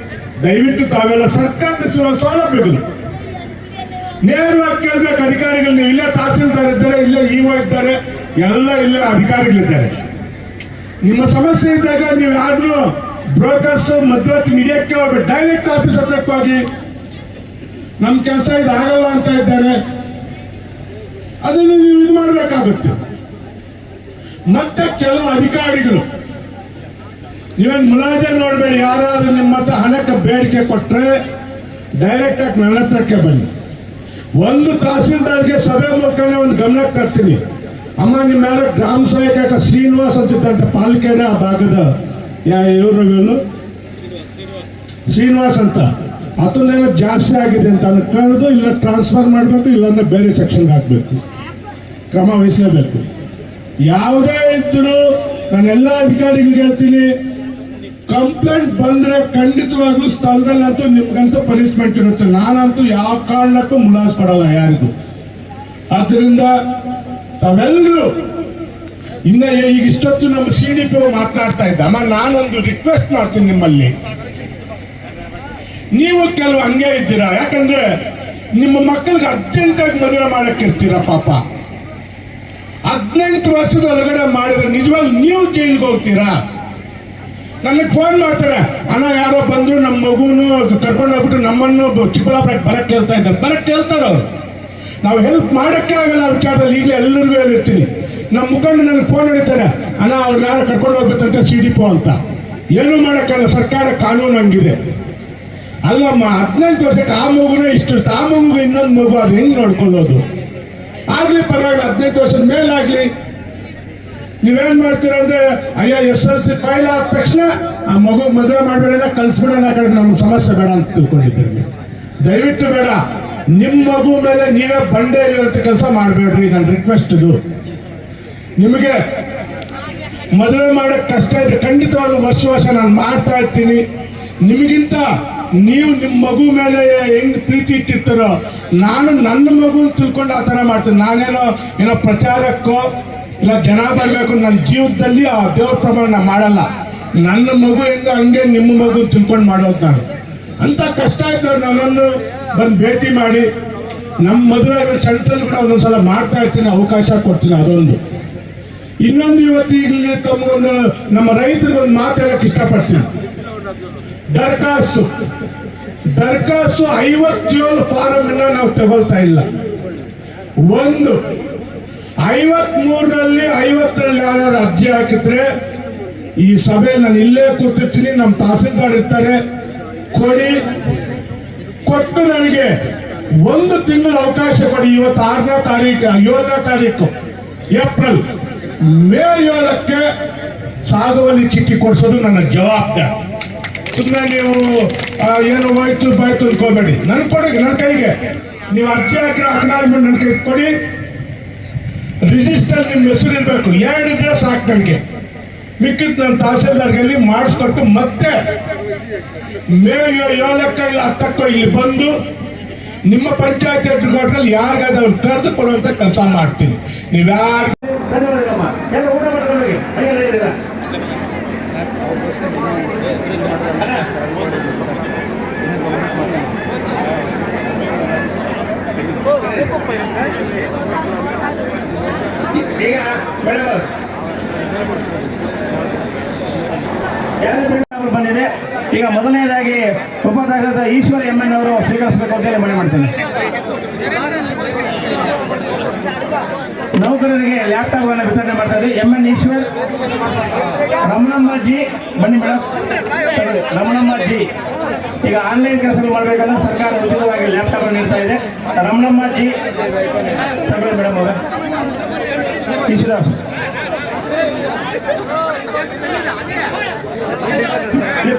ದಯವಿಟ್ಟು ತಾವೆಲ್ಲ ಸರ್ಕಾರದ ಸೌಲಭ್ಯಗಳು ನೇರವಾಗಿ ಕೇಳಬೇಕು ಅಧಿಕಾರಿಗಳು. ನೀವು ಇಲ್ಲೇ ತಹಸೀಲ್ದಾರ್ ಇದ್ದಾರೆ, ಇಲ್ಲೇ EO ಇದ್ದಾರೆ, ಎಲ್ಲ ಇಲ್ಲೇ ಅಧಿಕಾರಿಗಳಿದ್ದಾರೆ. ನಿಮ್ಮ ಸಮಸ್ಯೆ ಇದ್ದಾಗ ನೀವು ಯಾರು ಬ್ರೋಕರ್ಸ್ ಮಧ್ಯವರ್ತಿ ಮೀಡಿಯಾಕ್ಕೆ ಹೋಗ್ಬೇಕು, ಡೈರೆಕ್ಟ್ ಆಫೀಸ್ ಹತ್ರಕ್ಕೆ ಹೋಗಿ ನಮ್ಮ ಕೆಲಸ ಇದಾಗಲ್ಲ ಅಂತ ಇದ್ದಾರೆ, ಅದನ್ನು ನೀವು ಇದು ಮಾಡಬೇಕಾಗುತ್ತೆ. ಮತ್ತೆ ಕೆಲವು ಅಧಿಕಾರಿಗಳು ನೀವೇನು ಮುಲಾಜೆ ನೋಡಬೇಡಿ. ಯಾರಾದ್ರೂ ನಿಮ್ಮ ಹತ್ರ ಹಣಕ್ಕೆ ಬೇಡಿಕೆ ಕೊಟ್ಟರೆ ಡೈರೆಕ್ಟ್ ಆಗಿ ನನ್ನ ಹತ್ರಕ್ಕೆ ಬನ್ನಿ. ಒಂದು ತಹಸೀಲ್ದಾರ್ಗೆ ಸಭೆ ಮೂಲಕನೇ ಒಂದು ಗಮನಕ್ಕೆ ತರ್ತೀನಿ. ಅಮ್ಮ, ನಿಮ್ಮ ಯಾರೋ ಗ್ರಾಮ ಸಹಾಯಕ ಶ್ರೀನಿವಾಸ್ ಅಂತಿದ್ದಂತೆ ಪಾಲಿಕೆನ ಆ ಭಾಗದ ಇವರು ಶ್ರೀನಿವಾಸ್ ಅಂತ, ಅದನ್ನೇನೋ ಜಾಸ್ತಿ ಆಗಿದೆ ಅಂತ ಅದನ್ನು ಕರೆದು ಇಲ್ಲ ಟ್ರಾನ್ಸ್ಫರ್ ಮಾಡಬೇಕು, ಇಲ್ಲಾಂದ್ರೆ ಬೇರೆ ಸೆಕ್ಷನ್ಗೆ ಹಾಕಬೇಕು, ಕ್ರಮ ವಹಿಸಲೇಬೇಕು. ಯಾವುದೇ ಇದ್ದರೂ ನಾನೆಲ್ಲ ಅಧಿಕಾರಿಗಳಿಗೆ ಹೇಳ್ತೀನಿ, ಕಂಪ್ಲೇಂಟ್ ಬಂದರೆ ಖಂಡಿತವಾಗ್ಲೂ ಸ್ಥಳದಲ್ಲಂತೂ ನಿಮ್ಗಂತೂ ಪನಿಷ್ಮೆಂಟ್ ಇರುತ್ತೆ. ನಾನಂತೂ ಯಾವ ಕಾರಣಕ್ಕೂ ಮುಲಾಜ್ ಕೊಡಲ್ಲ ಯಾರಿಗೂ. ಆದ್ದರಿಂದ ತಾವೆಲ್ಲರೂ ಇನ್ನ ಈಗ ಇಷ್ಟೊತ್ತು ನಮ್ಮ CDP ಮಾತನಾಡ್ತಾ ಇದ್ದ. ಅಮ್ಮ, ನಾನೊಂದು ರಿಕ್ವೆಸ್ಟ್ ಮಾಡ್ತೀನಿ ನಿಮ್ಮಲ್ಲಿ, ನೀವು ಕೆಲವು ಹಂಗೆ ಇದ್ದೀರಾ. ಯಾಕಂದ್ರೆ ನಿಮ್ಮ ಮಕ್ಕಳಿಗೆ ಅರ್ಜೆಂಟಾಗಿ ಮದುವೆ ಮಾಡಕ್ಕಿರ್ತೀರ. ಪಾಪ 18 ವರ್ಷದ ಒಳಗಡೆ ಮಾಡಿದ್ರೆ ನಿಜವಾಗ್ಲೂ ನೀವು ಜೈಲಿಗೆ ಹೋಗ್ತೀರಾ? ನನಗೆ ಫೋನ್ ಮಾಡ್ತಾರೆ, ಅಣ್ಣ ಯಾರೋ ಬಂದ್ರು ನಮ್ಮ ಮಗುನು ಕರ್ಕೊಂಡು ಹೋಗ್ಬಿಟ್ಟು ನಮ್ಮನ್ನು ಚಿಕ್ಕಬಳ್ಳಾಪುರಕ್ಕೆ ಬರಕ್ಕೆ ಕೇಳ್ತಾ ಇದ್ದಾರೆ. ಬರಕ್ಕೆ ಕೇಳ್ತಾರೆ ಅವರು, ನಾವು ಹೆಲ್ಪ್ ಮಾಡೋಕ್ಕೆ ಆಗಲ್ಲ ಆ ವಿಚಾರದಲ್ಲಿ. ಈಗಲೇ ಎಲ್ಲರಿಗೂ ಹೇಳಿರ್ತೀನಿ. ನಮ್ಮ ಮುಖಂಡ ನನಗೆ ಫೋನ್ ಹೊಡಿತಾರೆ, ಅಣ್ಣ ಅವ್ರು ಯಾರು ಕರ್ಕೊಂಡು ಹೋಗ್ಬೇಕಂತ CDP ಅಂತ. ಏನೂ ಮಾಡೋಕ್ಕಲ್ಲ, ಸರ್ಕಾರ ಕಾನೂನು ಹಂಗಿದೆ. ಅಲ್ಲಮ್ಮ, 18 ವರ್ಷಕ್ಕೆ ಆ ಮಗುನೇ ಇಷ್ಟು, ಆ ಮಗುಗೆ ಇನ್ನೊಂದು ಮಗು, ಅದು ಹೆಂಗೆ ನೋಡ್ಕೊಳ್ಳೋದು? ಆಗ್ಲಿ ಪರವಾಗಿಲ್ಲ, 18 ವರ್ಷದ ಮೇಲಾಗ್ಲಿ. ನೀವೇನ್ ಮಾಡ್ತೀರ ಅಂದ್ರೆ, ಅಯ್ಯ SLC ಫೈಲ್ ಆದ ತಕ್ಷಣ ಆ ಮಗು ಮದುವೆ ಮಾಡಬೇಡ, ಕಳ್ಸ್ಬಿಡೋಣ, ಆ ಕಡೆ ನಮ್ಮ ಸಮಸ್ಯೆ ಬೇಡ ಅಂತ ತಿಳ್ಕೊಂಡಿದ್ದೀರಿ. ದಯವಿಟ್ಟು ಬೇಡ. ನಿಮ್ಮ ಮಗು ಮೇಲೆ ನೀವೇ ಬಂಡೆ ಇರುವಂತ ಕೆಲಸ ಮಾಡಬೇಡ್ರಿ. ನನ್ನ ರಿಕ್ವೆಸ್ಟ್ ಇದು. ನಿಮಗೆ ಮದುವೆ ಮಾಡಕ್ ಕಷ್ಟ ಇದೆ, ಖಂಡಿತವಾಗ್ಲೂ ವರ್ಷ ನಾನು ಮಾಡ್ತಾ ಇರ್ತೀನಿ. ನಿಮಗಿಂತ ನೀವು ನಿಮ್ಮ ಮಗು ಮೇಲೆ ಹೆಂಗ್ ಪ್ರೀತಿ ಇಟ್ಟಿರ್ತಾರೋ, ನಾನು ನನ್ನ ಮಗು ತಿಳ್ಕೊಂಡು ಆ ಥರ ಮಾಡ್ತೀನಿ. ಏನೋ ಪ್ರಚಾರಕ್ಕೋ ಇಲ್ಲ ಜನ ಬರಬೇಕು, ನನ್ನ ಜೀವನದಲ್ಲಿ ಆ ದೇವ್ರ ಪ್ರಮಾಣ ಮಾಡಲ್ಲ. ನನ್ನ ಮಗು ಹಂಗೆ ನಿಮ್ಮ ಮಗು ತಿಳ್ಕೊಂಡು ಮಾಡೋದು ನಾನು. ಅಂತ ಕಷ್ಟ ಇದ್ದವ್ರು ನನ್ನನ್ನು ಬಂದು ಭೇಟಿ ಮಾಡಿ, ನಮ್ಮ ಮದುವೆ ಸೆಂಟ್ರಲ್ ಕೂಡ ಒಂದೊಂದ್ಸಲ ಮಾಡ್ತಾ ಇರ್ತೀನಿ, ಅವಕಾಶ ಕೊಡ್ತೀನಿ. ಅದೊಂದು. ಇನ್ನೊಂದು, ಇವತ್ತು ಇಲ್ಲಿ ತಮಗೊಂದು ನಮ್ಮ ರೈತರಿಗೊಂದು ಮಾತು ಹೇಳಕ್ಕೆ ಇಷ್ಟಪಡ್ತೀನಿ. ದರ್ಖಾಸ್ತು 57 ಫಾರಂ ನಾವು ತಗೊಳ್ತಾ ಇಲ್ಲ. 53ರಲ್ಲಿ 50ರಲ್ಲಿ ಯಾರು ಅರ್ಜಿ ಹಾಕಿದ್ರೆ ಈ ಸಭೆ ನಾನು ಇಲ್ಲೇ ಕೂತಿರ್ತೀನಿ, ನಮ್ಮ ತಹಸೀಲ್ದಾರ್ ಇರ್ತಾರೆ, ಕೊಟ್ಟು ನನಗೆ 1 ತಿಂಗಳ ಅವಕಾಶ ಕೊಡಿ. ಇವತ್ತು 6ನೇ ತಾರೀಕು 7ನೇ ತಾರೀಕು ಏಪ್ರಿಲ್, ಮೇ 7ಕ್ಕೆ ಸಾಗುವಳಿ ಚೀಟಿ ಕೊಡಿಸೋದು ನನ್ನ ಜವಾಬ್ದಾರಿ. ಸುಮ್ಮನೆ ನೀವು ಏನು ಹೋಯ್ತು ಬಾಯ್ತು ಅನ್ಕೋಬೇಡಿ. ನನ್ ಕೊಡಿ, ನನ್ನ ಕೈಗೆ ನೀವು ಅರ್ಜಿ ಹಾಕಿರೋ 14 ನನ್ನ ಕೈ ಕೊಡಿ. ರಿಜಿಸ್ಟರ್ ನಿಮ್ಮ ಹೆಸರು ಇರಬೇಕು, 2 ಇದ್ರೆ ಸಾಕು ನನಗೆ. ಮಿಕ್ಕಿದ್ದು ನನ್ನ ತಹಸೀಲ್ದಾರ್ಗಲ್ಲಿ ಮಾಡಿಸ್ಕೊಟ್ಟು ಮತ್ತೆ ಮೇ 7ಕ್ಕೆ ಇಲ್ಲ 10ಕ್ಕೋ ಇಲ್ಲಿ ಬಂದು ನಿಮ್ಮ ಪಂಚಾಯತ್ ಘಟಕದಲ್ಲಿ ಯಾರಿಗಾದ ಅವ್ರು ಕರೆದು ಕೊಡುವಂತ ಕೆಲಸ ಮಾಡ್ತೀನಿ. ನೀವ್ಯಾರು ಈಗ ಬಂದಿದೆ. ಈಗ ಮೊದಲನೇದಾಗಿ ಉಪಾಧ್ಯಕ್ಷರಾದ ಈಶ್ವರ್ MN ಅವರು ಸ್ವೀಕರಿಸಬೇಕು ಅಂತ ಹೇಳಿ ಮನವಿ ಮಾಡ್ತೇನೆ. ನೌಕರರಿಗೆ ಲ್ಯಾಪ್ಟಾಪ್ ಅನ್ನು ವಿತರಣೆ ಮಾಡ್ತಾ ಇದ್ದೀವಿ. MN ಈಶ್ವರ್. ರಮಣಮ್ಮಾಜಿ ಬನ್ನಿ ಮೇಡಮ್. ರಮಣಮ್ಮಾಜಿ ಈಗ ಆನ್ಲೈನ್ ಕೆಲಸಗಳು ಮಾಡಬೇಕಂದ್ರೆ ಸರ್ಕಾರ ಉಚಿತವಾಗಿ ಲ್ಯಾಪ್ಟಾಪ್ ಅನ್ನು ನೀಡ್ತಾ ಇದೆ. ರಮಣಮ್ಮಾಜಿ ಮೇಡಮ್ ಅವರ ಈಶ್ವರ್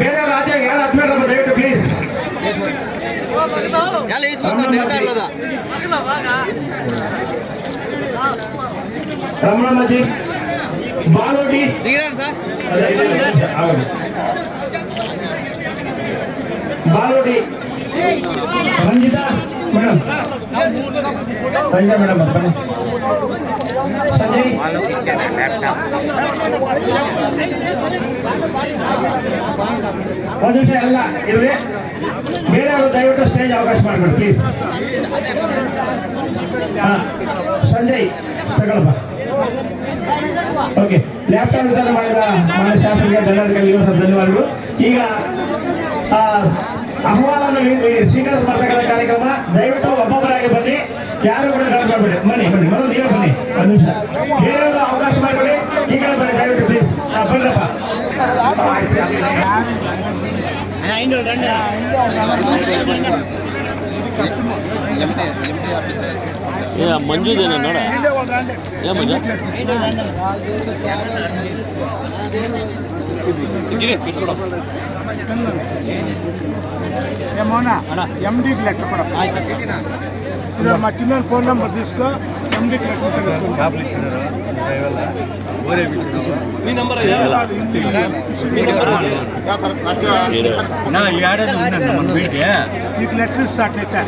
ಬೇರೆ ರಾಜ್ಯ ಯಾರು ಹತ್ಬೇಡ್ರಮ್ಮ ದಯವಿಟ್ಟು ಪ್ಲೀಸ್. రమణమ్మాజీ బాలోడి బాలోడి రంజిత మేడం రంజిత మేడం బನ್ನಿ ಸಂಜಯ್ ಒಂದು ನಿಮಿಷ ಎಲ್ಲ ಇರುವೆ ಬೇರೆ ಅವರು ದಯವಿಟ್ಟು ಸ್ಟೇಜ್ ಅವಕಾಶ ಮಾಡಿಕೊಡಿ ಪ್ಲೀಸ್. ಸಂಜಯ್ ತಗೊಳಪ್ಪ. ಓಕೆ, ಲ್ಯಾಪ್ಟಾಪ್ ವಿತರಣೆ ಮಾಡಿದ ಮಾನ್ಯ ಶಾಸಕರಿಗೆ ದಂಡಾಧಿಕಾರಿಗಳು ಧನ್ಯವಾದಗಳು. ಈಗ ಅಹವಾಲನ್ನು ಸ್ವೀಕಾರ ಮಾಡ್ತಕ್ಕಂಥ ಕಾರ್ಯಕ್ರಮ. ದಯವಿಟ್ಟು ಒಬ್ಬೊಬ್ಬರಾಗಿ ಬನ್ನಿ, ಯಾರು ಕೂಡ ಕಳ್ಕೊಳ್ಬೇಡಿ. ಬನ್ನಿ ಬನ್ನಿ ಮೊದಲು ನೀವೇ ಬನ್ನಿ, ಒಂದು ನಿಮಿಷ ಬೇರೆಯವರು ಅವಕಾಶ ಮಾಡಿಕೊಡಿ. ಈ ಕಡೆ ಬನ್ನಿ ದಯವಿಟ್ಟು ಪ್ಲೀಸ್. ಬನ್ನಪ್ಪ. ಮಂಜುದೇನ ನೋಡ ಮಂಜು ఏమోనా ఎండీకి లెక్క కూడా ఇది మా చిన్న ఫోన్ నెంబర్ తీసుకో, ఎండీకి లెక్క నీకు ಲೆಟ್ರ್ ಇಷ್ಟ ಅಟ್ಲೈತೆ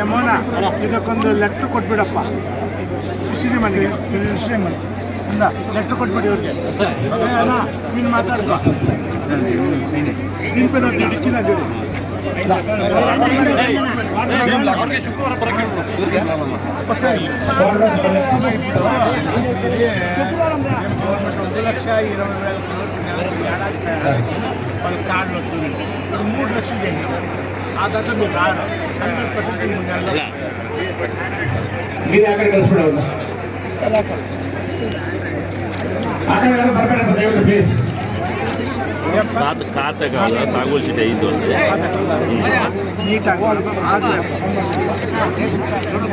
ಏಮೋನಾ ಇದಕ್ಕೊಂದು ಲೆಟ್ರ್ ಕೊಟ್ಬಿಡಪ್ಪ. ಇಸಿರಿ ಮನೆಗೆ ಇಸಿರಿ ಮನೆ ಇಂದ ಲೆಟ್ರ್ ಕೊಟ್ಬಿಡಿ ಇವ್ರಿಗೆ. ಅಣ್ಣ ನೀನು ಮಾತಾಡ್ಕೊ, ನಿನ್ನ ಪೇನ ಇಚ್ಚಿನ ಜೋಡಿ ಶುಕ್ರವಾರ ಬರಕ್ಕೆ 1,20,000 వాళ్ళ కార్డులు వస్తుంది. 3 లక్షలు చేసినాం. ఆ దాంట్లో మీరు రారు 100% మీరు అక్కడ కలుసుకుంటారు. అక్కడ బరపెట్టండి దయವಿಟ್ಟು ప్లీజ్. ಖಾತೆ ಸಾಗುವಳಿ ಚೀಟಿ ಐದು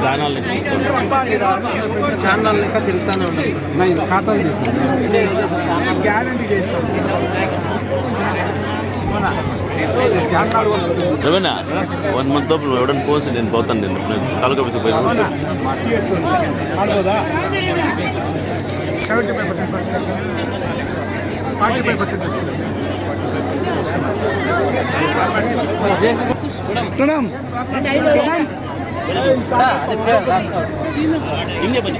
ఛానల్ లెక్క తిరుగుతానే ఉన్నాయి. ఖాతాలు గ్యారంటీ చేస్తాం. రవేనా 1 month లోపల ఎవడన్నా ఫోన్ చేసి నేను పోతాను. నేను తాలూకా ఆఫీస్కి పోయి 45% ಹಿಂಗೆ ಬನ್ನಿ.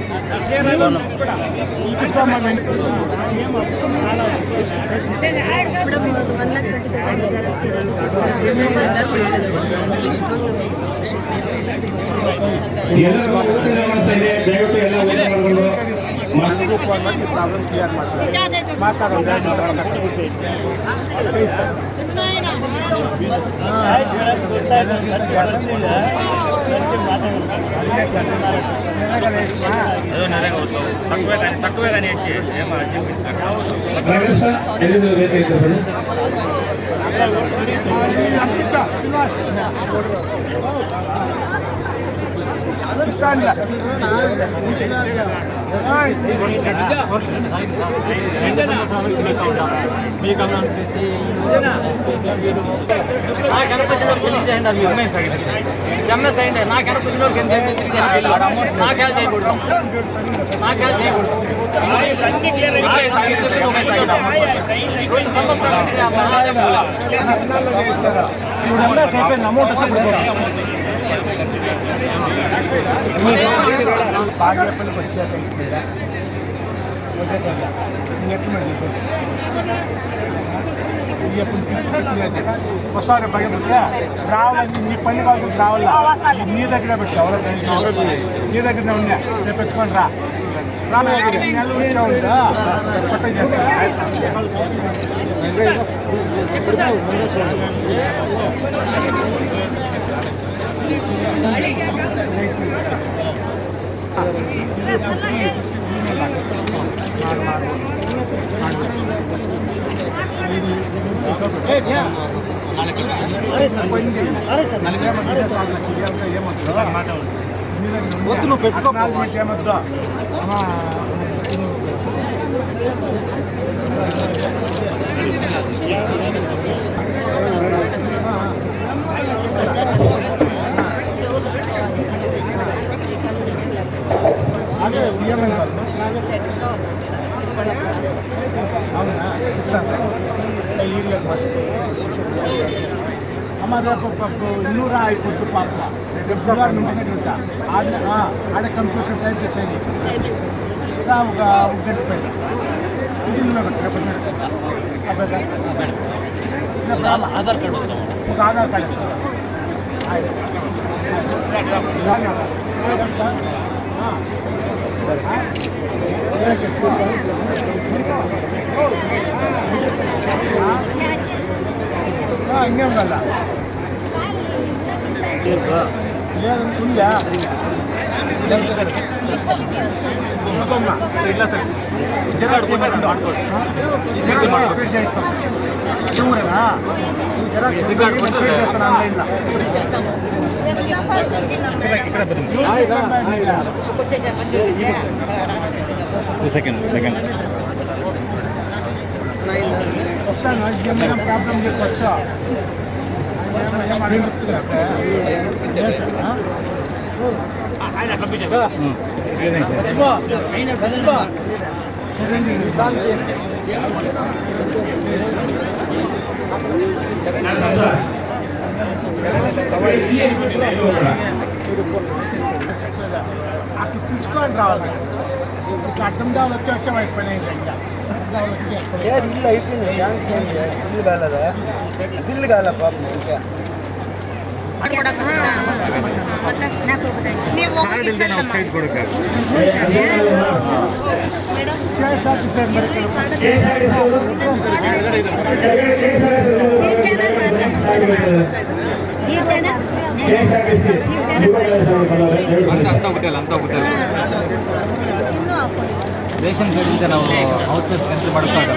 ದಯವಿಟ್ಟು ಎಲ್ಲ ಪ್ರಾಬ್ಲಮ್ ಕ್ಲಿಯರ್ ಮಾಡ್ತಾರೆ. ಮಾತಾಡೋದು తక్కువే కానీ ఇస్తాను. అమౌంట్ బాగేపల్లికి వచ్చాక ఒకసారి భయపడితే రావాలని నీ పని కావాలి రావాలా నీ దగ్గర పెట్టా నీ దగ్గరనే ఉండే రేపు పెట్టుకొని రా నెల ఉంటే ఉందా కొత్త చేస్తా. నువ్వు పెట్టుకో ఏమొద్దా అవునా ఇస్తాను ఈగలే అమ్మ ಇನ್ನೂರ ಐವತ್ತು ಪಾಪ ಬುಧವಾರ ಮುಂಚೆನೇ ఉంటా ఆడ కంప్యూటర్ టైప్ సైన్ ఇచ్చేసి ఒక గంట పైన ఇది ఆధార్ కార్డు ఒక ఆధార్ కార్డు ఇంకేం కదా లేదు ఉందా చేస్తాం చూడరా చేస్తాను ఆన్లైన్లో సెకండ్ వస్తాను ఏమైనా ప్రాబ్లం చెప్పొచ్చా అటు తీసుకొని రావాలి ఇట్లా అడ్డం దావులు వచ్చి అయిపోయినాయి ఇల్లు అయిపోయింది శాంక్షన్ ఇల్లు కాలేదా ఇల్లు కాలే పాపం ఇంకా ರೇಷನ್ ಕಾರ್ಡಿಂದ ನಾವು ಔಟ್ಲೆಸ್ ಗಂಟೆ ಮಾಡ್ಕೊಂಡು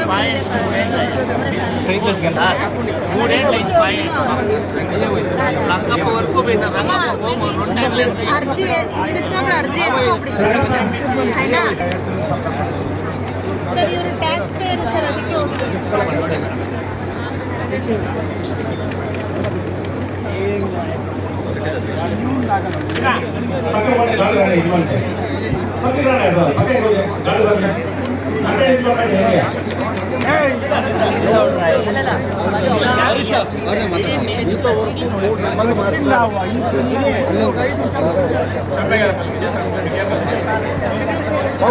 ಸೈಟ್ಲೆಸ್ ಗಂಟೆ రంగప్ప వరకు పోయినా అర్జీ ఈడిసినప్పుడు అర్జీ అయినా ಸರ್ ಇವರು ಟ್ಯಾಕ್ಸ್ ಪೇಯರ್ ಸರ್ ಅದಕ್ಕೆ ಹೋಗಿದ್ದಾರೆ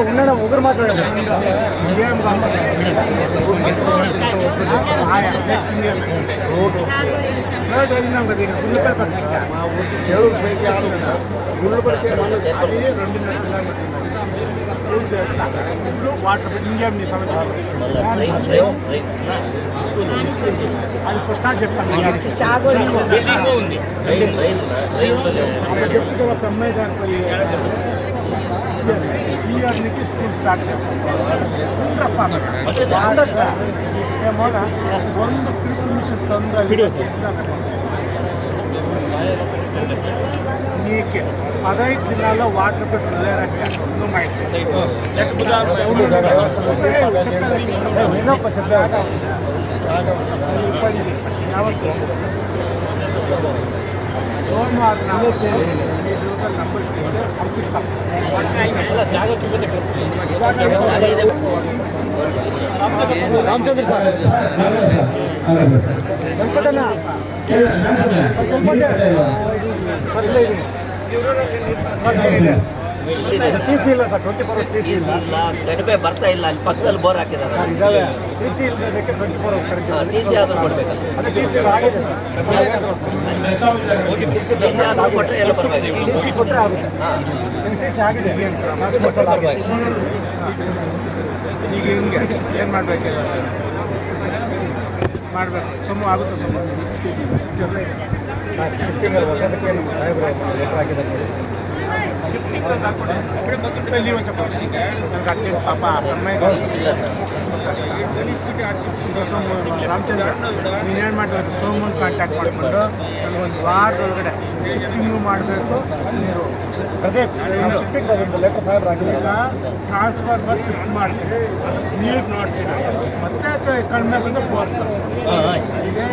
ఉన్నాడా ముగ్గురు మాట్లాడారు చెరువు పైకి గుళ్ళు పడితే అది 2.5 కిలోమీటర్లు వాటర్ ఇండియా అది ఫస్ట్ స్టార్ట్ చెప్తాను చెప్తే ఒక అమ్మాయి దానిపై ఇయర్ నుంచి స్కూల్ స్టార్ట్ చేస్తాం ఏమో ಒಂದು ಕಿಲೋಮೀಟರ್ ತಂದು నీకే 15 జిల్లాల్లో వాటర్ పెట్టి లేదంటే సోమవారం నంబర్ చేస్తే పంపిస్తాం రామచంద్ర సార్ చంపటనా ಟಿಸಿ ಇಲ್ಲ ಸರ್ 24 ಟಿಸಿ ಇಲ್ಲ ಗಡಿಮೆ ಬರ್ತಾ ಇಲ್ಲ ಅಲ್ಲಿ ಪಕ್ಕದಲ್ಲಿ ಬೋರ್ ಹಾಕಿದ್ದಾರೆ ಸರ್ ಇದಾವೆ ಟಿಸಿ ಇಲ್ಲದಕ್ಕೆ 24 ಅವರ್ಸ್ ಕರೆಕ್ಟ್ ಟಿಸಿ ಆದ್ರೂ ಕೊಡ್ಬೇಕಲ್ಲ ಅದು ಟಿಸಿ ಆಗಿದೆ ಸರ್ ಟಿಸಿ ಆದ್ರೂ ಕೊಟ್ಟರೆ ಎಲ್ಲ ಪರವಾಗಿಲ್ಲ ಟಿಸಿ ಕೊಟ್ಟರೆ ಆಗುತ್ತೆ ಟಿಸಿ ಆಗಿದೆ ಈಗ ಹಿಂಗೆ ಏನು ಮಾಡಬೇಕಿಲ್ಲ ಮಾಡಬೇಕು ಸೊಮ್ಮು ಆಗುತ್ತೆ ಸೊಮ್ಮು ಶಿಫ್ಟಿಂಗ್ ಅಲ್ಲಿ ಹೊಸದಕ್ಕೆ ನಮ್ಮ ಸಾಹೇಬರು ಲೆಟರ್ ಹಾಕಿದ್ದಾರೆ ನೋಡಿ ಶಿಫ್ಟಿಂಗ್ ಇಲ್ಲಿ ಒಂದು ನನಗೆ ಅರ್ಜೆಂಟ್ ಪಾಪ ಅಮ್ಮಾಯಿ ಸೋಮು ರಾಮಚಂದ್ರ ನೀನೇನು ಮಾಡಬೇಕು ಸೋಮನ್ ಕಾಂಟ್ಯಾಕ್ಟ್ ಮಾಡಿಕೊಂಡು ನನಗೊಂದು ವಾರದೊಳಗಡೆ ಶಿಫ್ಟಿಂಗು ಮಾಡಬೇಕು ನೀರು ಪ್ರದೀಪ್ ನಾವು ಶಿಫ್ಟಿಂಗ್ ಅದೊಂದು ಲೆಟರ್ ಸಾಹೇಬರು ಹಾಕಿದ್ದಾರೆ ಟ್ರಾನ್ಸ್ಫರ್ ಮಾಡಿ ಶಿಫ್ಟ್ ಮಾಡ್ತೀವಿ ನೀರು ನೋಡ್ತೀವಿ ಮತ್ತೆ ಕಡಿಮೆ ಬಂದು ಬೋರ್ ಇದೇ